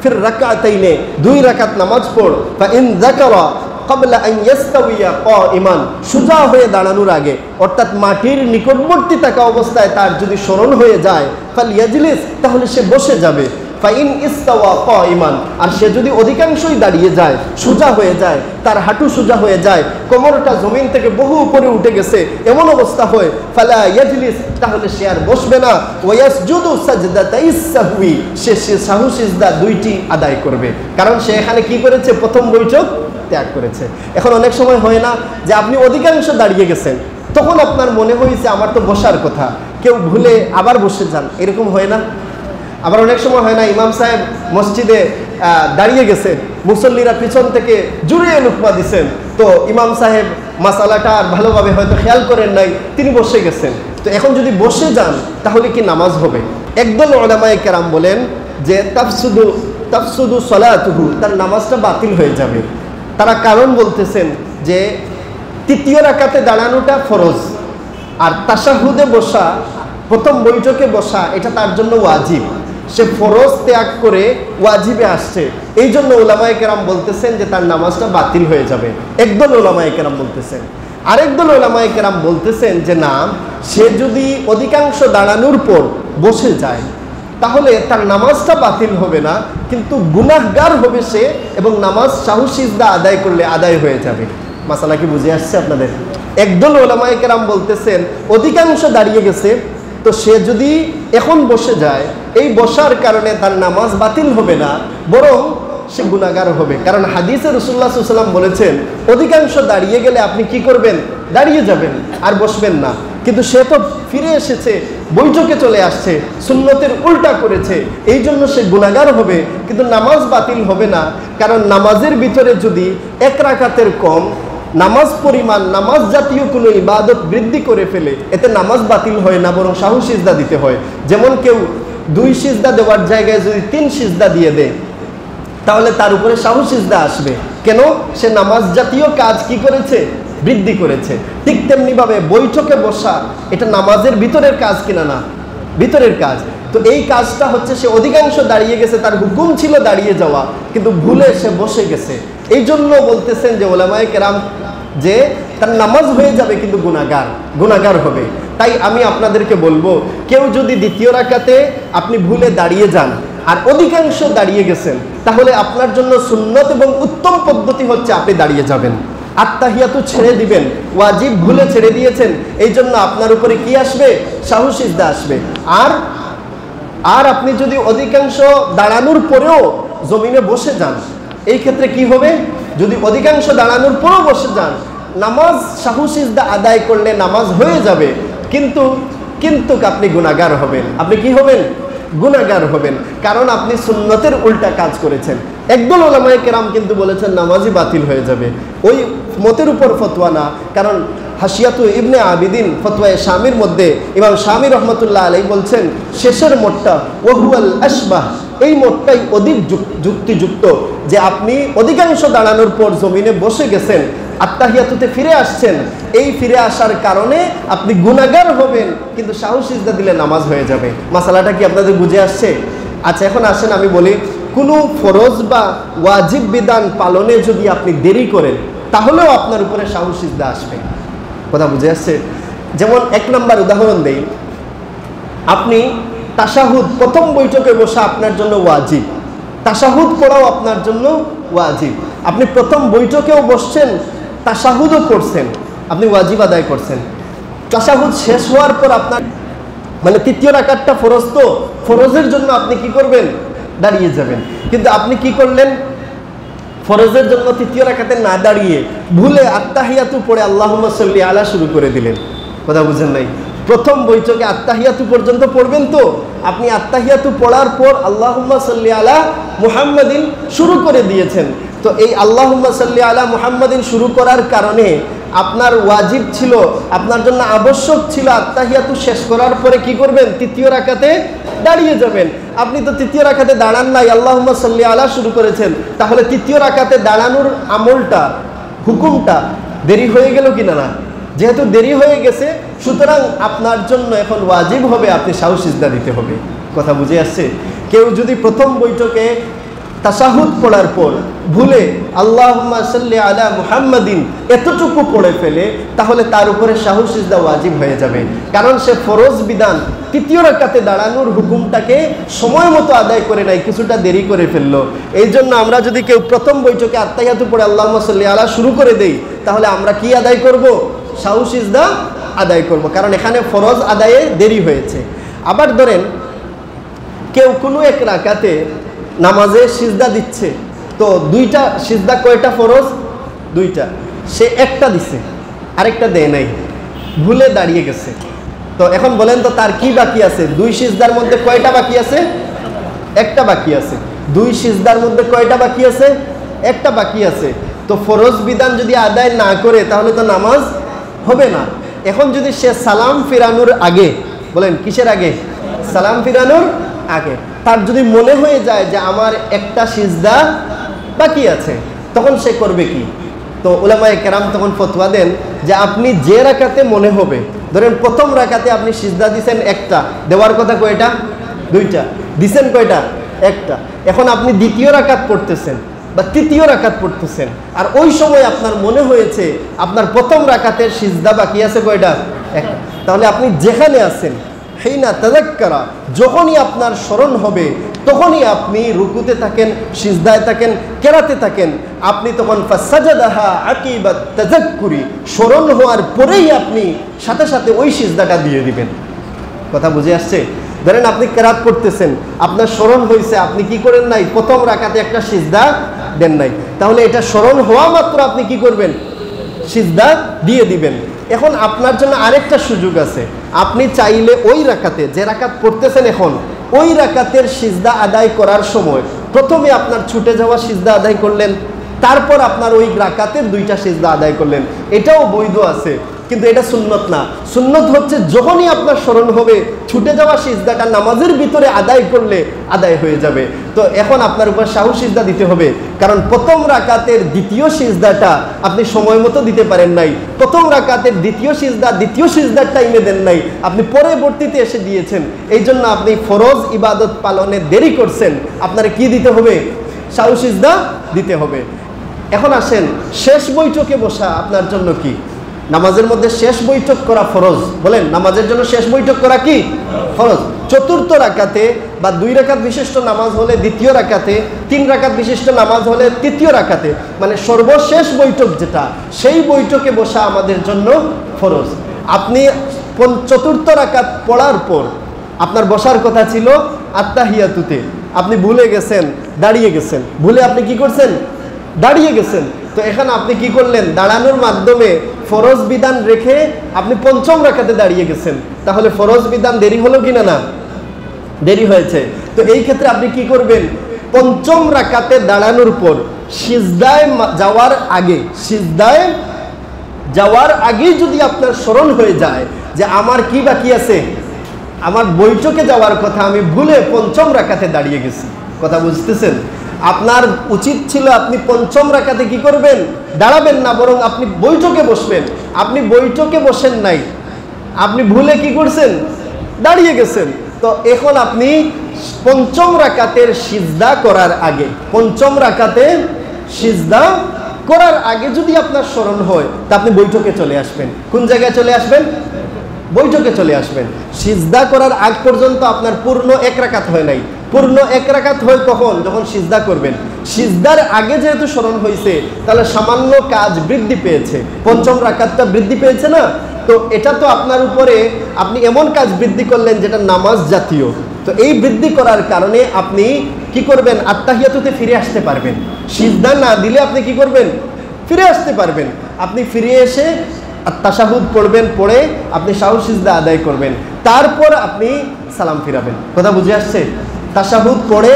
ফির রাকাতাইনে, 2 রাকাত নামাজ পড়, ফা ইন যাকারা ক্বাবলা আন ইয়াস্তাওয়িয়া কাইমান, সোজা হয়ে দাঁড়ানোর আগে, অর্থাৎ মাটির নিকটবর্তী থাকা অবস্থায় তার যদি স্মরণ হয়ে যায়, ফালইয়াজলিস, তাহলে সে বসে যাবে। ফাইন ইস্তাওয়া কাইমান, আর সে যদি অধিকাংশই দাঁড়িয়ে যায়, সোজা হয়ে যায়, তার হাঁটু সোজা হয়ে যায়, কোমরটা জমিন থেকে বহু উপরে উঠে গেছে, এমন অবস্থা হয়, ফালা ইয়াজলিস, তাহলে সে আর বসবে না। ওয়াসজুদু সাজদাতাইস সাহউই, সে সাহু সিজদা 2টি আদায় করবে, কারণ সে এখানে কি করেছে? প্রথম বৈঠক ত্যাগ করেছে। এখন অনেক সময় হয় না যে আপনি অধিকাংশ দাঁড়িয়ে গেছেন, তখন আপনার মনে হয়েছে আমার তো বসার কথা, কেউ ভুলে আবার বসে যান, এরকম হয় না? আবার অনেক সময় হয় না, ইমাম সাহেব মসজিদে দাঁড়িয়ে গেছে, মুসল্লিরা পিছন থেকে জুড়ে লুকমা দিচ্ছেন, তো ইমাম সাহেব মাসালাটা আর ভালোভাবে হয়তো খেয়াল করেন নাই, তিনি বসে গেছেন। তো এখন যদি বসে যান তাহলে কি নামাজ হবে? একদল উলামায়ে কেরাম বলেন যে তাফসুদু সালাতুহু, তার নামাজটা বাতিল হয়ে যাবে। তারা কারণ বলতেছেন যে তৃতীয় রাকাতে দাঁড়ানোটা ফরজ, আর তাশাহুদে বসা, প্রথম বৈঠকে বসা, এটা তার জন্য ওয়াজিব। সে ফরজ ত্যাগ করে ওয়াজিবে আসছে, এই জন্য উলামায়ে কেরাম বলতেছেন যে তার নামাজটা বাতিল হয়ে যাবে। একদল উলামায়ে কেরাম বলতেছেন। আরেকদল উলামায়ে কেরাম বলতেছেন যে না, সে যদি অধিকাংশ দাঁড়ানোর পর বসে যায় তাহলে তার নামাজটা বাতিল হবে না, কিন্তু গুনাহগার হবে সে, এবং নামাজ সাহু সিজদা আদায় করলে আদায় হয়ে যাবে। মাসালা কি বুঝে আসছে আপনাদের? একদল উলামায়ে কেরাম বলতেছেন অধিকাংশ দাঁড়িয়ে গেছে, তো সে যদি এখন বসে যায়, এই বসার কারণে তার নামাজ বাতিল হবে না, বরং সে গুনাহগার হবে। কারণ হাদিসে রাসূলুল্লাহ সাল্লাল্লাহু আলাইহি ওয়াসাল্লাম বলেছেন অধিকাংশ দাঁড়িয়ে গেলে আপনি কি করবেন? দাঁড়িয়ে যাবেন, আর বসবেন না। কিন্তু সে তো ফিরে এসেছে, বৈঠকে চলে আসছে, সুন্নতের উল্টা করেছে, এই জন্য সে গুনাহগার হবে, কিন্তু নামাজ বাতিল হবে না। কারণ নামাজের ভিতরে যদি 1 রাকাতের কম নামাজ পরিমাণ, নামাজ জাতীয় কোনো ইবাদত বৃদ্ধি করে ফেলে, এতে নামাজ বাতিল হয় না, বরং সাহু সিজদা দিতে হয়। যেমন কেউ 2 সিজদা দেওয়ার জায়গায় যদি 3 সিজদা দিয়ে দেয়, তাহলে তার উপরে সাহু সিজদা আসবে। কেন? সে নামাজ জাতীয় কাজ কি করেছে? বৃদ্ধি করেছে। ঠিক তেমনিভাবে বৈঠকে বসা, এটা নামাজের ভিতরের কাজ কিনা? না, ভিতরের কাজ। তো এই কাজটা হচ্ছে সে অধিকাংশ দাঁড়িয়ে গেছে, তার হুকুম ছিল দাঁড়িয়ে যাওয়া, কিন্তু ভুলে সে বসে গেছে। এই জন্য বলতেছেন যে উলামায়ে কেরাম যে তার নামাজ হয়ে যাবে, কিন্তু গুনাহগার হবে। তাই আমি আপনাদেরকে বলবো, কেউ যদি দ্বিতীয় রাকাতে আপনি ভুলে দাঁড়িয়ে যান আর অধিকাংশ দাঁড়িয়ে গেছেন, তাহলে আপনার জন্য সুন্নত এবং উত্তম পদ্ধতি হচ্ছে আপনি দাঁড়িয়ে যাবেন, আত্তাহিয়াতু ছেড়ে দিবেন, ওয়াজিব ভুলে ছেড়ে দিয়েছেন, এই জন্য আপনার উপরে কি আসবে? সাহু সিজদা আসবে। আর আপনি যদি অধিকাংশ দাঁড়ানোর পরেও জমিনে বসে যান, এই ক্ষেত্রে কি হবে? যদি অধিকাংশ দাঁড়ানোর পরেও বসে যান, নামাজ সাহু সিজদা আদায় করলে নামাজ হয়ে যাবে, কিন্তু আপনি গুনাহগার হবেন। আপনি কি হবেন? গুনাহগার হবেন, কারণ আপনি সুন্নতের উল্টা কাজ করেছেন। একদল উলামায়ে কেরাম কিন্তু বলেছেন নামাজই বাতিল হয়ে যাবে। ওই মতের উপর ফতোয়া না, কারণ হাসিয়াতু ইবনে আবিদিন ফতোয়ায়ে শামির মধ্যে ইমাম শামি রহমতুল্লাহ আলাইহি বলছেন শেষের মোটটা ওয়াহুয়াল আশবাহ, এই মোটটাই অধিক যুক্তিযুক্ত, যে আপনি অধিকাংশ দাঁড়ানোর পর জমিনে বসে গেছেন, আত্তাহিয়াতুতে ফিরে আসছেন, এই ফিরে আসার কারণে আপনি গুনাহগার হবেন, কিন্তু সাহু সিজদা দিলে নামাজ হয়ে যাবে। মাসালাটা কি আপনাদের বুঝে আসছে? আচ্ছা, এখন আসেন আমি বলি, কোনো ফরজ বা ওয়াজিব বিধান পালনে যদি আপনি দেরি করেন, তাহলেও আপনার উপরে সাহু সিজদা আসবে। কথা বুঝে আসছে? যেমন 1 নম্বর উদাহরণ দেই, আপনি তাশাহুদ, প্রথম বৈঠকে বসা আপনার জন্য ওয়াজিব, তাশাহুদ পড়াও আপনার জন্য ওয়াজিব। আপনি প্রথম বৈঠকেও বসছেন, তাশাহুদও করছেন, আপনি ওয়াজিব আদায় করছেন। তাশাহুদ শেষ হওয়ার পর আপনার মানে তৃতীয় রাকাতটা ফরজ, তো ফরজের জন্য আপনি কি করবেন? দাঁড়িয়ে যাবেন। কিন্তু আপনি কি করলেন? ফরজের জন্য তৃতীয় রাকাতে না দাঁড়িয়ে ভুলে আত্তাহিয়াতু পড়ে আল্লাহুম্মা সাল্লি আলা শুরু করে দিলেন। কথা বুঝেন নাই? প্রথম বৈঠকে আত্তাহিয়াতু পর্যন্ত পড়বেন, তো আপনি আত্তাহিয়াতু পড়ার পর আল্লাহুম্মা সাল্লি আলা মুহাম্মাদিন শুরু করে দিয়েছেন। তো এই আল্লাহুম্মা সাল্লি আলা মুহাম্মাদিন শুরু করার কারণে আপনার ওয়াজিব ছিল, আপনার জন্য আবশ্যক ছিল আত্তাহিয়াতু শেষ করার পরে কি করবেন? তৃতীয় রাকাতে দাঁড়িয়ে যাবেন। আপনি তো তৃতীয় রাকাতে দাঁড়ান নাই, আল্লাহুম্মা সাল্লি আলা শুরু করেছেন, তাহলে তৃতীয় রাকাতে দাঁড়ানোর আমলটা, হুকুমটা দেরি হয়ে গেল কিনা? না। যেহেতু দেরি হয়ে গেছে, সুতরাং আপনার জন্য এখন ওয়াজিব হবে আপনি সাহু সিজদা দিতে হবে। কথা বুঝে আসছে? কেউ যদি প্রথম বৈঠকে তাশাহুদ পড়ার পর ভুলে আল্লাহুম্মা সাল্লি আলা মুহাম্মাদিন এতটুকু পড়ে ফেলে, তাহলে তার উপরে সাহু সিজদা ওয়াজিব হয়ে যাবে, কারণ সে ফরজ বিধান তৃতীয় রাকাতে দাঁড়ানোর হুকুমটাকে সময় মতো আদায় করে নাই, কিছুটা দেরি করে ফেললো। এই জন্য আমরা যদি কেউ প্রথম বৈঠকে আত্তাহিয়াতু পড়ে আল্লাহুম্মা সাল্লি আলা শুরু করে দেই, তাহলে আমরা কি আদায় করব? সাহু সিজদা আদায় করব, কারণ এখানে ফরজ আদায়ে দেরি হয়েছে। আবার ধরেন কেউ কোনো এক রাকাতে নামাজে সিজদা দিচ্ছে, তো দুইটা সিজদা, কয়টা ফরজ? দুইটা, সে একটা দিছে আরেকটা দেয় নাই, ভুলে দাঁড়িয়ে গেছে। তো এখন বলেন তো তার কি বাকি আছে? দুই সিজদার মধ্যে কয়টা বাকি আছে? একটা বাকি আছে। দুই সিজদার মধ্যে কয়টা বাকি আছে? একটা বাকি আছে। তো ফরজ বিধান যদি আদায় না করে তাহলে তো নামাজ হবে না। এখন যদি সে সালাম ফিরানোর আগে, বলেন কিসের আগে? সালাম ফিরানোর আগে তার যদি মনে হয়ে যায় যে আমার একটা সিজদা বাকি আছে, তখন সে করবে কি? তো উলামায়ে কেরাম তখন ফতোয়া দেন যে আপনি যে রাকাতে মনে হবে, ধরেন প্রথম রাকাতে আপনি সিজদা দিছেন একটা, দেওয়ার কথা কয়টা? দুইটা, দিছেন কয়টা? একটা। এখন আপনি দ্বিতীয় রাকাত পড়তেছেন বা তৃতীয় রাকাত পড়তেছেন, আর ওই সময় আপনার মনে হয়েছে আপনার প্রথম রাকাতের সিজদা বাকি আছে কয়টা? একটা। তাহলে আপনি যেখানে আছেন, হিনা তাযাক্কারা, যখনই আপনার স্মরণ হবে তখনই আপনি রুকুতে থাকেন, সিজদায় থাকেন, কেরাতে থাকেন, আপনি তখন ফাসাজাদাহা আকিবাত তাযাক্কুরি, স্মরণ হওয়ার পরেই আপনি সাথে সাথে ওই সিজদাটা দিয়ে দিবেন। কথা বুঝে আসছে? ধরেন আপনি কেরাত করতেছেন, আপনার স্মরণ হয়েছে, আপনি কি করেন নাই? প্রথম রাকাতে একটা সিজদা দেন নাই, তাহলে এটা স্মরণ হওয়া মাত্র আপনি কি করবেন? সিজদা দিয়ে দিবেন। এখন আপনার জন্য আরেকটা সুযোগ আছে, আপনি চাইলে ওই রাকাতে, যে রাকাত পড়তেছেন এখন, ওই রাকাতের সিজদা আদায় করার সময় প্রথমে আপনার ছুটে যাওয়া সিজদা আদায় করলেন, তারপর আপনার ওই রাকাতের দুইটা সিজদা আদায় করলেন, এটাও বৈধ আছে। কিন্তু এটা সুন্নত না। সুন্নত হচ্ছে যখনই আপনার স্মরণ হবে ছুটে যাওয়া সিজদাটা নামাজের ভিতরে আদায় করলে আদায় হয়ে যাবে। তো এখন আপনার উপর সাহু সিজদা দিতে হবে, কারণ প্রথম রাকাতের দ্বিতীয় সিজদাটা আপনি সময় মতো দিতে পারেন নাই, প্রথম রাকাতের দ্বিতীয় সিজদার টাইমে দেন নাই, আপনি পরবর্তীতে এসে দিয়েছেন। এই জন্য আপনি ফরজ ইবাদত পালনে দেরি করছেন, আপনার কি দিতে হবে? সাহু সিজদা দিতে হবে। এখন আসেন, শেষ বৈঠকে বসা আপনার জন্য কি? নামাজের মধ্যে শেষ বৈঠক করা ফরজ। বলেন, নামাজের জন্য শেষ বৈঠক করা কি ফরজ? চতুর্থ রাকাতে বা 2 রাকাত বিশিষ্ট নামাজ হলে দ্বিতীয় রাকাতে, 3 রাকাত বিশিষ্ট নামাজ হলে তৃতীয় রাকাতে, মানে সর্বশেষ বৈঠক যেটা, সেই বৈঠকে বসা আমাদের জন্য ফরজ। আপনি চতুর্থ রাকাত পড়ার পর আপনার বসার কথা ছিল আত্তাহিয়াতুতে, আপনি ভুলে গেছেন, দাঁড়িয়ে গেছেন, ভুলে আপনি কি করছেন? দাঁড়িয়ে গেছেন। তো এখানে আপনি কি করলেন? দাঁড়ানোর মাধ্যমে ফরজ বিধান রেখে আপনি পঞ্চম রাকাতে দাঁড়িয়ে গেছেন, তাহলে ফরজ বিধান দেরি হলো কিনা? না, দেরি হয়েছে। তো এই ক্ষেত্রে আপনি কি করবেন? পঞ্চম রাকাতে দাঁড়ানোর পর সিজদায় যাওয়ার আগেই যদি আপনার স্মরণ হয়ে যায় যে আমার কি বাকি আছে, আমার বৈঠকে যাওয়ার কথা, আমি ভুলে পঞ্চম রাকাতে দাঁড়িয়ে গেছি। কথা বুঝতেছেন? আপনার উচিত ছিল আপনি পঞ্চম রাকাতে কি করবেন? দাঁড়াবেন না, বরং আপনি বৈঠকে বসবেন। আপনি বৈঠকে বসেন নাই, আপনি ভুলে কি করছেন? দাঁড়িয়ে গেছেন। তো এখন আপনি পঞ্চম রাকাতের সিজদা করার আগে, পঞ্চম রাকাতে সিজদা করার আগে যদি আপনার স্মরণ হয়, তা আপনি বৈঠকে চলে আসবেন। কোন জায়গায় চলে আসবেন? বৈঠকে চলে আসবেন। সিজদা করার আগ পর্যন্ত আপনার পূর্ণ 1 রাকাত হয় নাই। পূর্ণ 1 রাকাত হয় কখন? যখন সিজদা করবেন। সিজদার আগে যেহেতু স্মরণ হয়েছে, তাহলে সামান্য কাজ বৃদ্ধি পেয়েছে, পঞ্চম রাকাতটা বৃদ্ধি পেয়েছে না? তো এটা তো আপনার উপরে, আপনি এমন কাজ বৃদ্ধি করলেন যেটা নামাজ জাতীয়। তো এই বৃদ্ধি করার কারণে আপনি কি করবেন? আত্তাহিয়াতুতে ফিরে আসতে পারবেন। সিজদা না দিলে আপনি কি করবেন? ফিরে আসতে পারবেন। আপনি ফিরে এসে তাশাহুদ পড়বেন, পড়ে আপনি সাহু সিজদা আদায় করবেন, তারপর আপনি সালাম ফিরাবেন। কথা বুঝে আসছে? তাশাহুদ পড়ে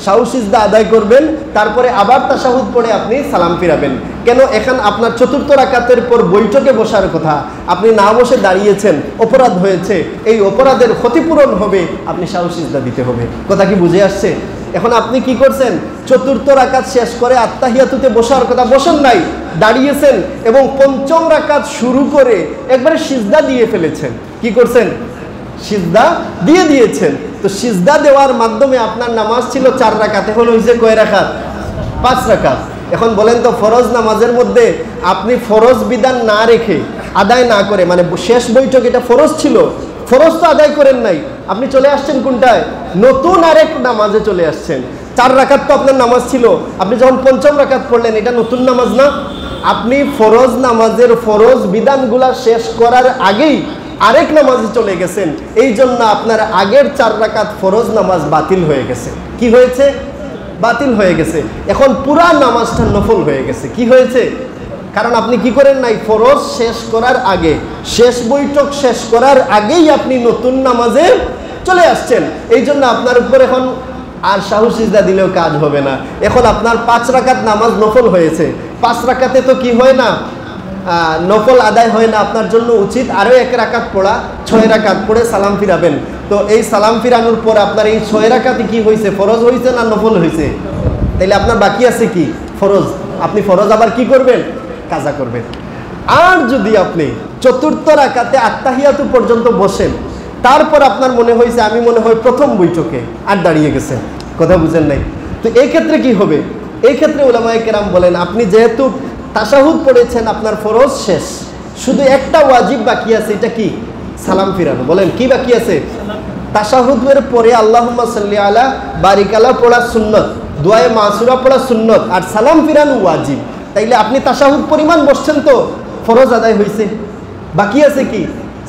সাহু সিজদা আদায় করবেন, তারপরে আবার তাশাহুদ পড়ে আপনি সালাম ফিরাবেন। কেন? এখন আপনার চতুর্থ রাকাতের পর বৈঠকে বসার কথা, আপনি না বসে দাঁড়িয়েছেন, অপরাধ হয়েছে, এই অপরাধের ক্ষতিপূরণ হবে, আপনি সাহু সিজদা দিতে হবে। কথা কি বুঝে আসছে? এখন আপনি কি করছেন? চতুর্থ রাকাত শেষ করে আত্তাহিয়াতুতে বসার কথা, বসেন নাই, দাঁড়িয়েছেন এবং পঞ্চম রাকাত শুরু করে একবারে সিজদা দিয়ে ফেলেছেন। কি করছেন? সিজদা দিয়ে দিয়েছেন। তো সিজদা দেওয়ার মাধ্যমে আপনার নামাজ ছিল 4 রাকাত, এখন হয়েছে কয় রাকাত? 5 রাকাত। এখন বলেন তো, ফরজ নামাজের মধ্যে আপনি ফরজ বিধান না রেখে, আদায় না করে, মানে শেষ বৈঠক এটা ফরজ ছিল, ফরজ তো আদায় করেন নাই, আপনি চলে আসছেন কোনটায়? নতুন আরেক নামাজে চলে আসছেন। 4 রাকাত তো আপনার নামাজ ছিল, আপনি যখন পঞ্চম রাকাত পড়লেন, এটা নতুন নামাজ না? আপনি ফরজ নামাজের ফরজ বিধানগুলা শেষ করার আগেই আরেক নামাজে চলে গেছেন, এই জন্য আপনার আগের 4 রাকাত ফরজ নামাজ বাতিল হয়ে গেছে। কি হয়েছে? বাতিল হয়ে গেছে। এখন পুরা নামাজটা নফল হয়ে গেছে। কি হয়েছে? কারণ আপনি কি করেন নাই? ফরজ শেষ করার আগে, শেষ বৈঠক শেষ করার আগেই আপনি নতুন নামাজে চলে আসছেন। এই জন্য আপনার উপর এখন আর সাহু সিজদা দিলেও কাজ হবে না। এখন আপনার 5 রাকাত নামাজ নফল হয়েছে। 5 রাকাতে তো কি হয় না, নফল আদায় হয় না। আপনার জন্য উচিত আরও 1 রাকাত পড়া, 6 রাকাত পড়ে সালাম ফিরাবেন। তো এই সালাম ফিরানোর পর আপনার এই 6 রাকাতে কি হয়েছে? ফরজ হয়েছে না নফল হয়েছে? তাইলে আপনার বাকি আছে কি? ফরজ। আপনি ফরজ আবার কি করবেন? কাজা করবেন। আর যদি আপনি চতুর্থ রাকাতে আত্তাহিয়াতু পর্যন্ত বসেন, তারপর আপনার মনে হয়েছে আমি মনে হয় প্রথম বৈঠকে, আর দাঁড়িয়ে গেছেন, কথা বুঝেন নাই, তো এই ক্ষেত্রে কি হবে? এই ক্ষেত্রে উলামায়ে কেরাম বলেন, আপনি যেহেতু তাশাহুদ পড়েছেন, আপনার ফরজ শেষ, শুধু একটা ওয়াজিব বাকি আছে। এটা কি? সালাম ফিরানো। বলেন কি বাকি আছে? তাশাহুদের পরে আল্লাহুম্মা সাল্লি আলা বারিক আলা পড়া সুন্নত, দুআয়ে মাসুরা পড়া সুন্নত, আর সালাম ফিরানো ওয়াজিব। তাইলে আপনি তাশাহুদ পরিমাণ বসছেন, তো ফরজ আদায় হয়েছে, বাকি আছে কি?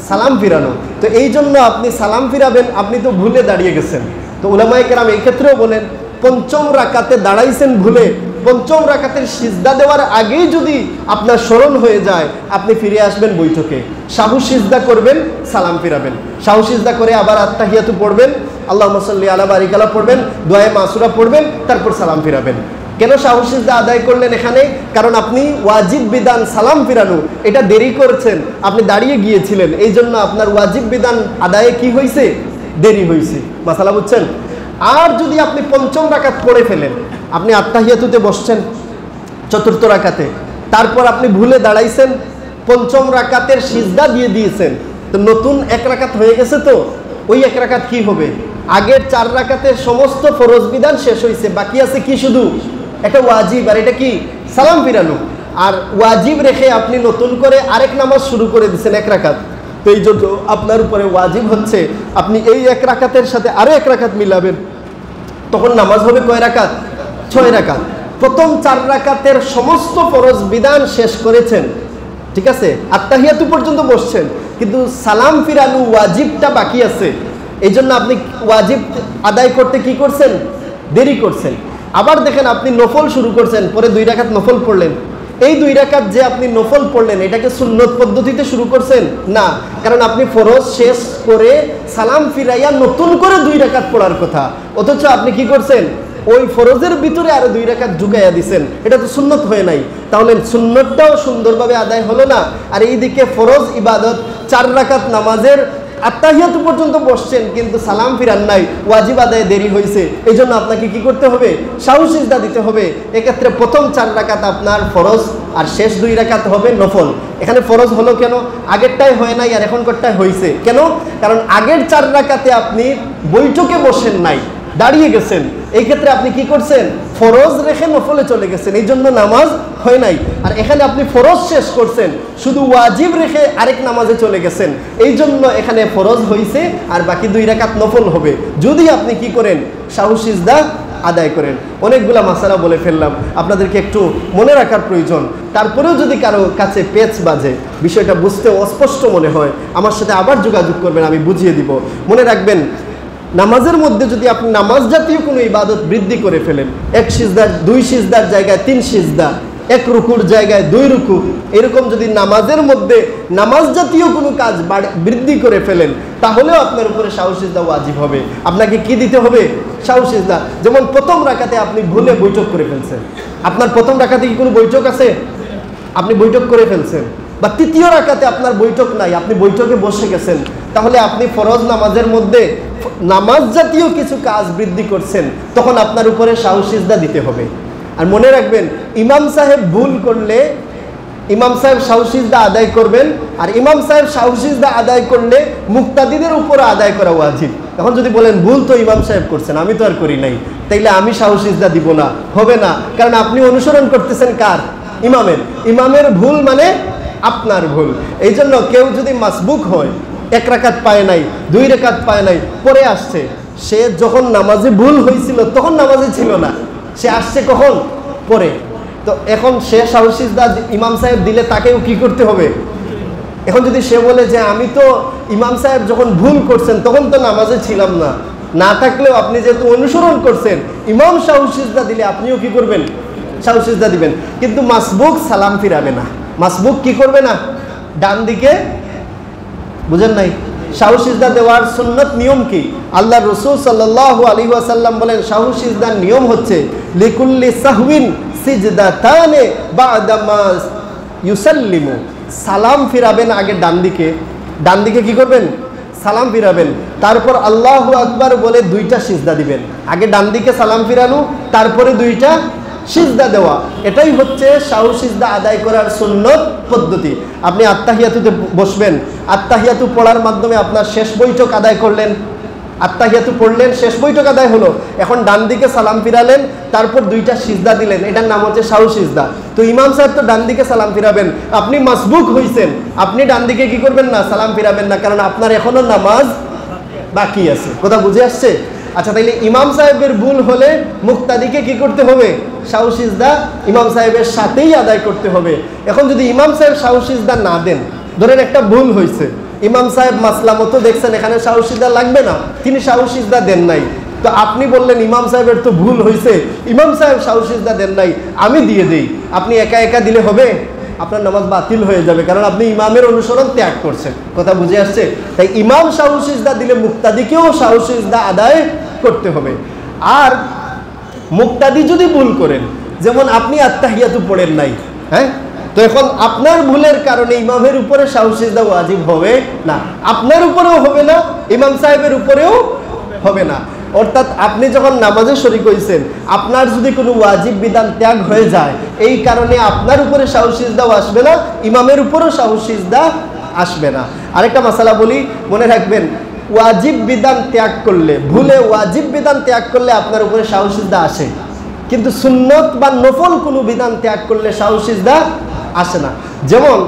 সালাম ফিরানো। তো এই জন্য আপনি সালাম ফিরাবেন, আপনি তো ভুলে দাঁড়িয়ে গেছেন। তো উলামায়ে কেরাম এই ক্ষেত্রেও বলেন, পঞ্চম রাকাতে দাঁড়াইছেন ভুলে, পঞ্চম রাকাতের সিজদা দেওয়ার আগেই যদি আপনার স্মরণ হয়ে যায়, আপনি ফিরে আসবেন বৈঠকে, সাহু সিজদা করবেন, সালাম ফিরাবেন, সাহু সিজদা করে আবার আত্তাহিয়াতু পড়বেন, আল্লাহুম্মা সাল্লি আলা বারিক আলা পড়বেন, দুআয়ে মাসুরা পড়বেন, তারপর সালাম ফিরাবেন। কেন সাহু সিজদা আদায় করলেন এখানে? কারণ আপনি ওয়াজিব বিধান সালাম ফিরানো এটা দেরি করছেন, আপনি দাঁড়িয়ে গিয়েছিলেন, এই জন্য আপনার ওয়াজিব বিধান আদায়ে কি হয়েছে? দেরি হয়েছে। মাসালা বুঝছেন? আর যদি আপনি পঞ্চম রাকাত পড়ে ফেলেন, আপনি আত্তাহিয়াতুতে বসছেন চতুর্থ রাকাতে, তারপর আপনি ভুলে দাঁড়াইছেন, পঞ্চম রাকাতের সিজদা দিয়ে দিয়েছেন, তো নতুন 1 রাকাত হয়ে গেছে। তো ওই 1 রাকাত কি হবে? আগের 4 রাকাতের সমস্ত ফরজ বিধান শেষ হয়েছে, বাকি আছে কি? শুধু একটা ওয়াজিব, আর এটা কি? সালাম ফিরানো। আর ওয়াজিব রেখে আপনি নতুন করে আরেক নামাজ শুরু করে দিচ্ছেন 1 রাকাত। তো এই জন্য আপনার উপরে ওয়াজিব হচ্ছে আপনি এই 1 রাকাতের সাথে আরো 1 রাকাত মিলাবেন, তখন নামাজ হবে কয় রাকাত? 6 রাকাত। প্রথম 4 রাকাতের সমস্ত ফরজ বিধান শেষ করেছেন, ঠিক আছে, আত্তাহিয়াতু পর্যন্ত বসছেন, কিন্তু সালাম ফিরানো ওয়াজিবটা বাকি আছে। এই জন্য আপনি ওয়াজিব আদায় করতে কি করছেন? দেরি করছেন। আবার দেখেন আপনি নফল শুরু করছেন, পরে 2 রাকাত নফল পড়লেন। এই 2 রাকাত যে আপনি নফল পড়লেন, এটাকে সুন্নত পদ্ধতিতে শুরু করছেন না, কারণ আপনি ফরজ শেষ করে সালাম ফিরাইয়া নতুন করে 2 রাকাত পড়ার কথা, অথচ আপনি কি করছেন? ওই ফরজের ভিতরে আরো 2 রাকাত ঢুকাইয়া দিছেন। এটা তো সুন্নত হয়ে নাই, তাহলে সুন্নতটাও সুন্দরভাবে আদায় হলো না। আর এইদিকে ফরজ ইবাদত 4 রাকাত নামাজের আত্তাহিয়াতু পর্যন্ত বসছেন, কিন্তু সালাম ফিরান নাই, ওয়াজিব আদায়ে দেরি হয়েছে। এই জন্য আপনাকে কি করতে হবে? সাহু সিজদা দিতে হবে। এক্ষেত্রে প্রথম 4 রাকাত আপনার ফরজ, আর শেষ 2 রাকাত হবে নফল। এখানে ফরজ হলো কেন? আগেরটাই হয় নাই আর এখনকারটাই হয়েছে। কেন? কারণ আগের 4 রাকাতে আপনি বৈঠকে বসেন নাই, দাঁড়িয়ে গেছেন। এই ক্ষেত্রে আপনি কি করছেন? ফরজ রেখে নফলে চলে গেছেন, এই জন্য নামাজ হয় নাই। আর এখানে আপনি ফরজ শেষ করছেন, শুধু ওয়াজিব রেখে আরেক নামাজে চলে গেছেন, এই জন্য এখানে ফরজ হয়েছে আর বাকি 2 রাকাত নফল হবে, যদি আপনি কি করেন? সাহু সিজদা আদায় করেন। অনেকগুলা মাসালা বলে ফেললাম, আপনাদেরকে একটু মনে রাখার প্রয়োজন। তারপরেও যদি কারো কাছে পেচ বাজে, বিষয়টা বুঝতে অস্পষ্ট মনে হয়, আমার সাথে আবার যোগাযোগ করবেন, আমি বুঝিয়ে দিব। মনে রাখবেন, নামাজের মধ্যে যদি আপনি নামাজ জাতীয় কোনো ইবাদত বৃদ্ধি করে ফেলেন, 1 সিজদা 2 সিজদার জায়গায় 3 সিজদা, 1 রুকুর জায়গায় 2 রুকু, এরকম যদি নামাজের মধ্যে নামাজ জাতীয় কোনো কাজ বৃদ্ধি করে ফেলেন, তাহলেও আপনার উপরে সাহু সিজদা ওয়াজিব হবে। আপনাকে কি দিতে হবে? সাহু সিজদা। যেমন প্রথম রাকাতে আপনি ভুলে বৈঠক করে ফেলছেন, আপনার প্রথম রাকাতে কি কোনো বৈঠক আছে? আপনি বৈঠক করে ফেলছেন, বা তৃতীয় রাকাতে আপনার বৈঠক নাই, আপনি বৈঠকে বসে গেছেন, তাহলে আপনি ফরজ নামাজের মধ্যে নামাজ জাতীয় কিছু কাজ বৃদ্ধি করছেন, তখন আপনার উপরে সাহু সিজদা দিতে হবে। আর মনে রাখবেন, ইমাম সাহেব ভুল করলে ইমাম সাহেব সাহু সিজদা আদায় করবেন, আর ইমাম সাহেব সাহু সিজদা আদায় করলে মুক্তাদিদের উপরে আদায় করা ওয়াজিব। এখন যদি বলেন ভুল তো ইমাম সাহেব করছেন, আমি তো আর করি নাই, তাইলে আমি সাহু সিজদা দিব না, হবে না, কারণ আপনি অনুসরণ করতেছেন কার? ইমামের। ইমামের ভুল মানে আপনার ভুল। এই জন্য কেউ যদি মাসবুক হয়, 1 রাকাত পায় নাই, 2 রাকাত পায় নাই, পরে আসছে, সে যখন নামাজে ভুল হয়েছিল তখন নামাজে ছিল না, সে আসছে কখন? পরে। তো এখন সে সাহু সিজদা ইমাম সাহেব দিলে তাকেও কি করতে হবে? এখন যদি সে বলে যে আমি তো ইমাম সাহেব যখন ভুল করছেন তখন তো নামাজে ছিলাম না, না থাকলেও আপনি যেহেতু অনুসরণ করছেন, ইমাম সাহু সিজদা দিলে আপনিও কি করবেন? সাহু সিজদা দিবেন। কিন্তু মাসবুক সালাম ফিরাবে না। মাসবুক কি করবে না? ডান দিকে, বুঝেন নাই? সাহু সিজদা দেওয়ার সুন্নত নিয়ম কি? আল্লাহ রাসূল সাল্লাল্লাহু আলাইহি ওয়াসাল্লাম বলেন, সাহু সিজদার নিয়ম হচ্ছে লিকুল্লি সাহউইন সিজদাতানে বা'দা মা ইউসাল্লিমু। সালাম ফিরাবেন আগে ডান দিকে, ডান দিকে কি করবেন? সালাম ফিরাবেন, তারপর আল্লাহু আকবার বলে 2টা সিজদা দিবেন। আগে ডান দিকে সালাম ফিরানো, তারপরে 2টা সিজদা দেওয়া, এটাই হচ্ছে সাহু সিজদা আদায় করার সুন্নত পদ্ধতি। আপনি আত্তাহিয়াতুতে বসবেন, আত্তাহিয়াতু পড়ার মাধ্যমে আপনার শেষ বৈঠক আদায় করলেন, আত্তাহিয়াতু পড়লেন, শেষ বৈঠক আদায় হলো, এখন ডান দিকে সালাম ফিরালেন, তারপর 2টা সিজদা দিলেন, এটার নাম হচ্ছে সাহু সিজদা। তো ইমাম সাহেব তো ডান দিকে সালাম ফিরাবেন, আপনি মাসবুক হইছেন, আপনি ডান দিকে কি করবেন না? সালাম ফিরাবেন না, কারণ আপনার এখনো নামাজ বাকি আছে। কথা বুঝে আসছে? আচ্ছা, তাইলে ইমাম সাহেবের ভুল হলে মুক্তাদিকে কি করতে হবে? সাহু সিজদা ইমাম সাহেবের সাথেই আদায় করতে হবে। এখন যদি ইমাম সাহেব সাহু সিজদা না দেন, ধরেন একটা ভুল হয়েছে, ইমাম সাহেব মাসলা মতো দেখছেন এখানে সাহু সিজদা লাগবে না, তিনি সাহু সিজদা দেন নাই, তো আপনি বললেন ইমাম সাহেবের তো ভুল হয়েছে, ইমাম সাহেব সাহু সিজদা দেন নাই, আমি দিয়ে দেই। আপনি একা একা দিলে হবে? আপনার নামাজ বাতিল হয়ে যাবে, কারণ আপনি ইমামের অনুসরণ ত্যাগ করছেন। কথা বুঝে আসছে? তাই ইমাম সাহু সিজদা দিলে মুক্তাদিকেও সাহু সিজদা আদায় করতে হবে। আর মুক্তাদি যদি ভুল করেন, যেমন আপনি আত্তাহিয়াতু পড়েন নাই, হ্যাঁ, তো এখন আপনার ভুলের কারণে ইমামের উপরে সাহু সিজদা ওয়াজিব হবে না, আপনার উপরেও হবে না, ইমাম সাহেবের উপরেও হবে না। অর্থাৎ আপনি যখন নামাজে শরীক হয়েছেন, আপনার যদি কোনো ওয়াজিব বিধান ত্যাগ হয়ে যায়, এই কারণে আপনার উপরে সাহু সিজদাও আসবে না, ইমামের উপরেও সাহু সিজদা আসবে না। আরেকটা মাসালা বলি, মনে রাখবেন, ওয়াজিব বিধান ত্যাগ করলে, ভুলে ওয়াজিব বিধান ত্যাগ করলে আপনার উপরে সাহু সিজদা আসে, কিন্তু সুন্নত বা নফল কোনো বিধান ত্যাগ করলে সাহু সিজদা আসে না। যেমন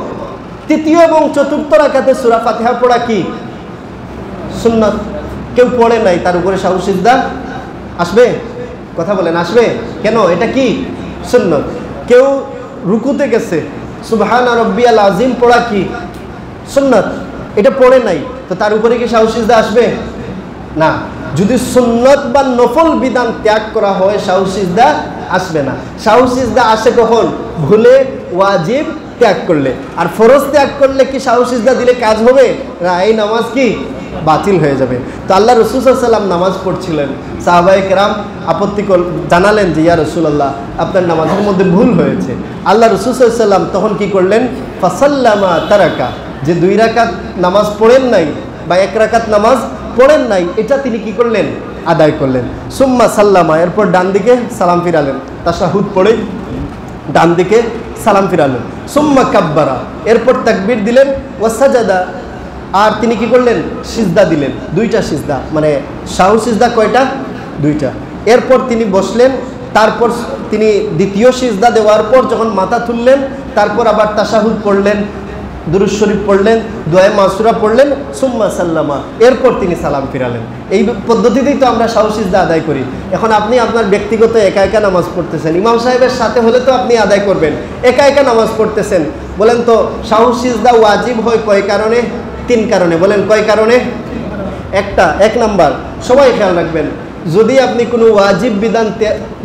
3য় এবং 4র্থ রাকাতে সূরা ফাতিহা পড়া কি সুন্নত, কেউ পড়ে নাই, তার উপরে সাহু সিজদা আসবে? কথা বলেন, আসবে কেন? এটা কি সুন্নত। কেউ রুকুতে গেছে, সুবহানা রাব্বিয়াল আযীম পড়া কি সুন্নত, এটা পড়ে নাই, তো তার উপরে কি সাহু সিজদা আসবে? না। যদি সুন্নত বা নফল বিধান ত্যাগ করা হয়, সাহু সিজদা আসবে না। সাহু সিজদা আসে কখন? ভুলে ওয়াজিব ত্যাগ করলে। আর ফরজ ত্যাগ করলে কি সাহু সিজদা দিলে কাজ হবে না? এই নামাজ কি বাতিল হয়ে যাবে। তো আল্লাহ রাসূল সাল্লাল্লাহু আলাইহি ওয়াসাল্লাম নামাজ পড়ছিলেন, সাহাবায়ে কেরাম আপত্তি জানালেন যে ইয়া রাসূলুল্লাহ, আপনার নামাজের মধ্যে ভুল হয়েছে। আল্লাহ রাসূল সাল্লাল্লাহু আলাইহি ওয়াসাল্লাম তখন কি করলেন? ফাসাল্লামা তারাকা, যে 2 রাকাত নামাজ পড়েন নাই বা 1 রাকাত নামাজ পড়েন নাই, এটা তিনি কি করলেন? আদায় করলেন। সুম্মা সাল্লামা, এরপর ডান দিকে সালাম ফিরালেন, তাশাহুদ পড়ে ডান দিকে সালাম ফিরালেন। সুম্মা কাব্বারা, এরপর তাকবীর দিলেন। ওয়াসাজাদা, আর তিনি কি করলেন? সিজদা দিলেন, 2টা সিজদা, মানে সাহু সিজদা কয়টা? 2টা। এরপর তিনি বসলেন, তারপর তিনি 2য় সিজদা দেওয়ার পর যখন মাথা তুললেন, তারপর আবার তাশাহুদ পড়লেন, দুরূদ শরীফ পড়লেন, দোয়া মাসুরা পড়লেন, সুম্মা সাল্লামা, এরপর তিনি সালাম ফিরালেন। এই পদ্ধতিতেই তো আমরা সাহু সিজদা আদায় করি। এখন আপনি আপনার ব্যক্তিগত একা একা নামাজ পড়তেছেন, ইমাম সাহেবের সাথে হলে তো আপনি আদায় করবেন, একা একা নামাজ পড়তেছেন, বলেন তো সাহু সিজদা ওয়াজিব হয় কয় কারণে? 3 কারণে। বলেন কয় কারণে? এক নাম্বার সবাই খেয়াল রাখবেন, যদি আপনি কোনো ওয়াজিব বিধান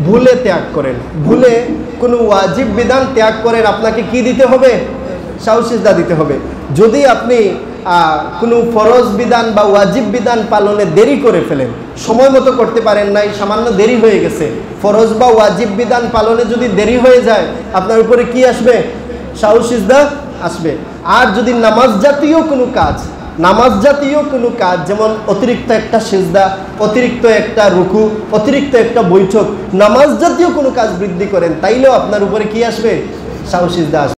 ভুলে ত্যাগ করেন, ভুলে কোনো ওয়াজিব বিধান ত্যাগ করেন, আপনাকে কি দিতে হবে? সাহু সিজদা দিতে হবে। যদি আপনি কোনো ফরজ বিধান বা ওয়াজিব বিধান পালনে দেরি করে ফেলেন, সময় মতো করতে পারেন নাই, সামান্য দেরি হয়ে গেছে, ফরজ বা ওয়াজিব বিধান পালনে যদি দেরি হয়ে যায়, আপনার উপরে কি আসবে? সাহু সিজদা আসবে। আর যদি নামাজ জাতীয় কোনো কাজ, যেমন অতিরিক্ত একটা সিজদা, অতিরিক্ত একটা রুকু, অতিরিক্ত একটা বৈঠক, নামাজ জাতীয় কোনো কাজ বৃদ্ধি করেন, তাইলেও আপনার উপরে কি আসবে? সাহু সিজদা আসবে।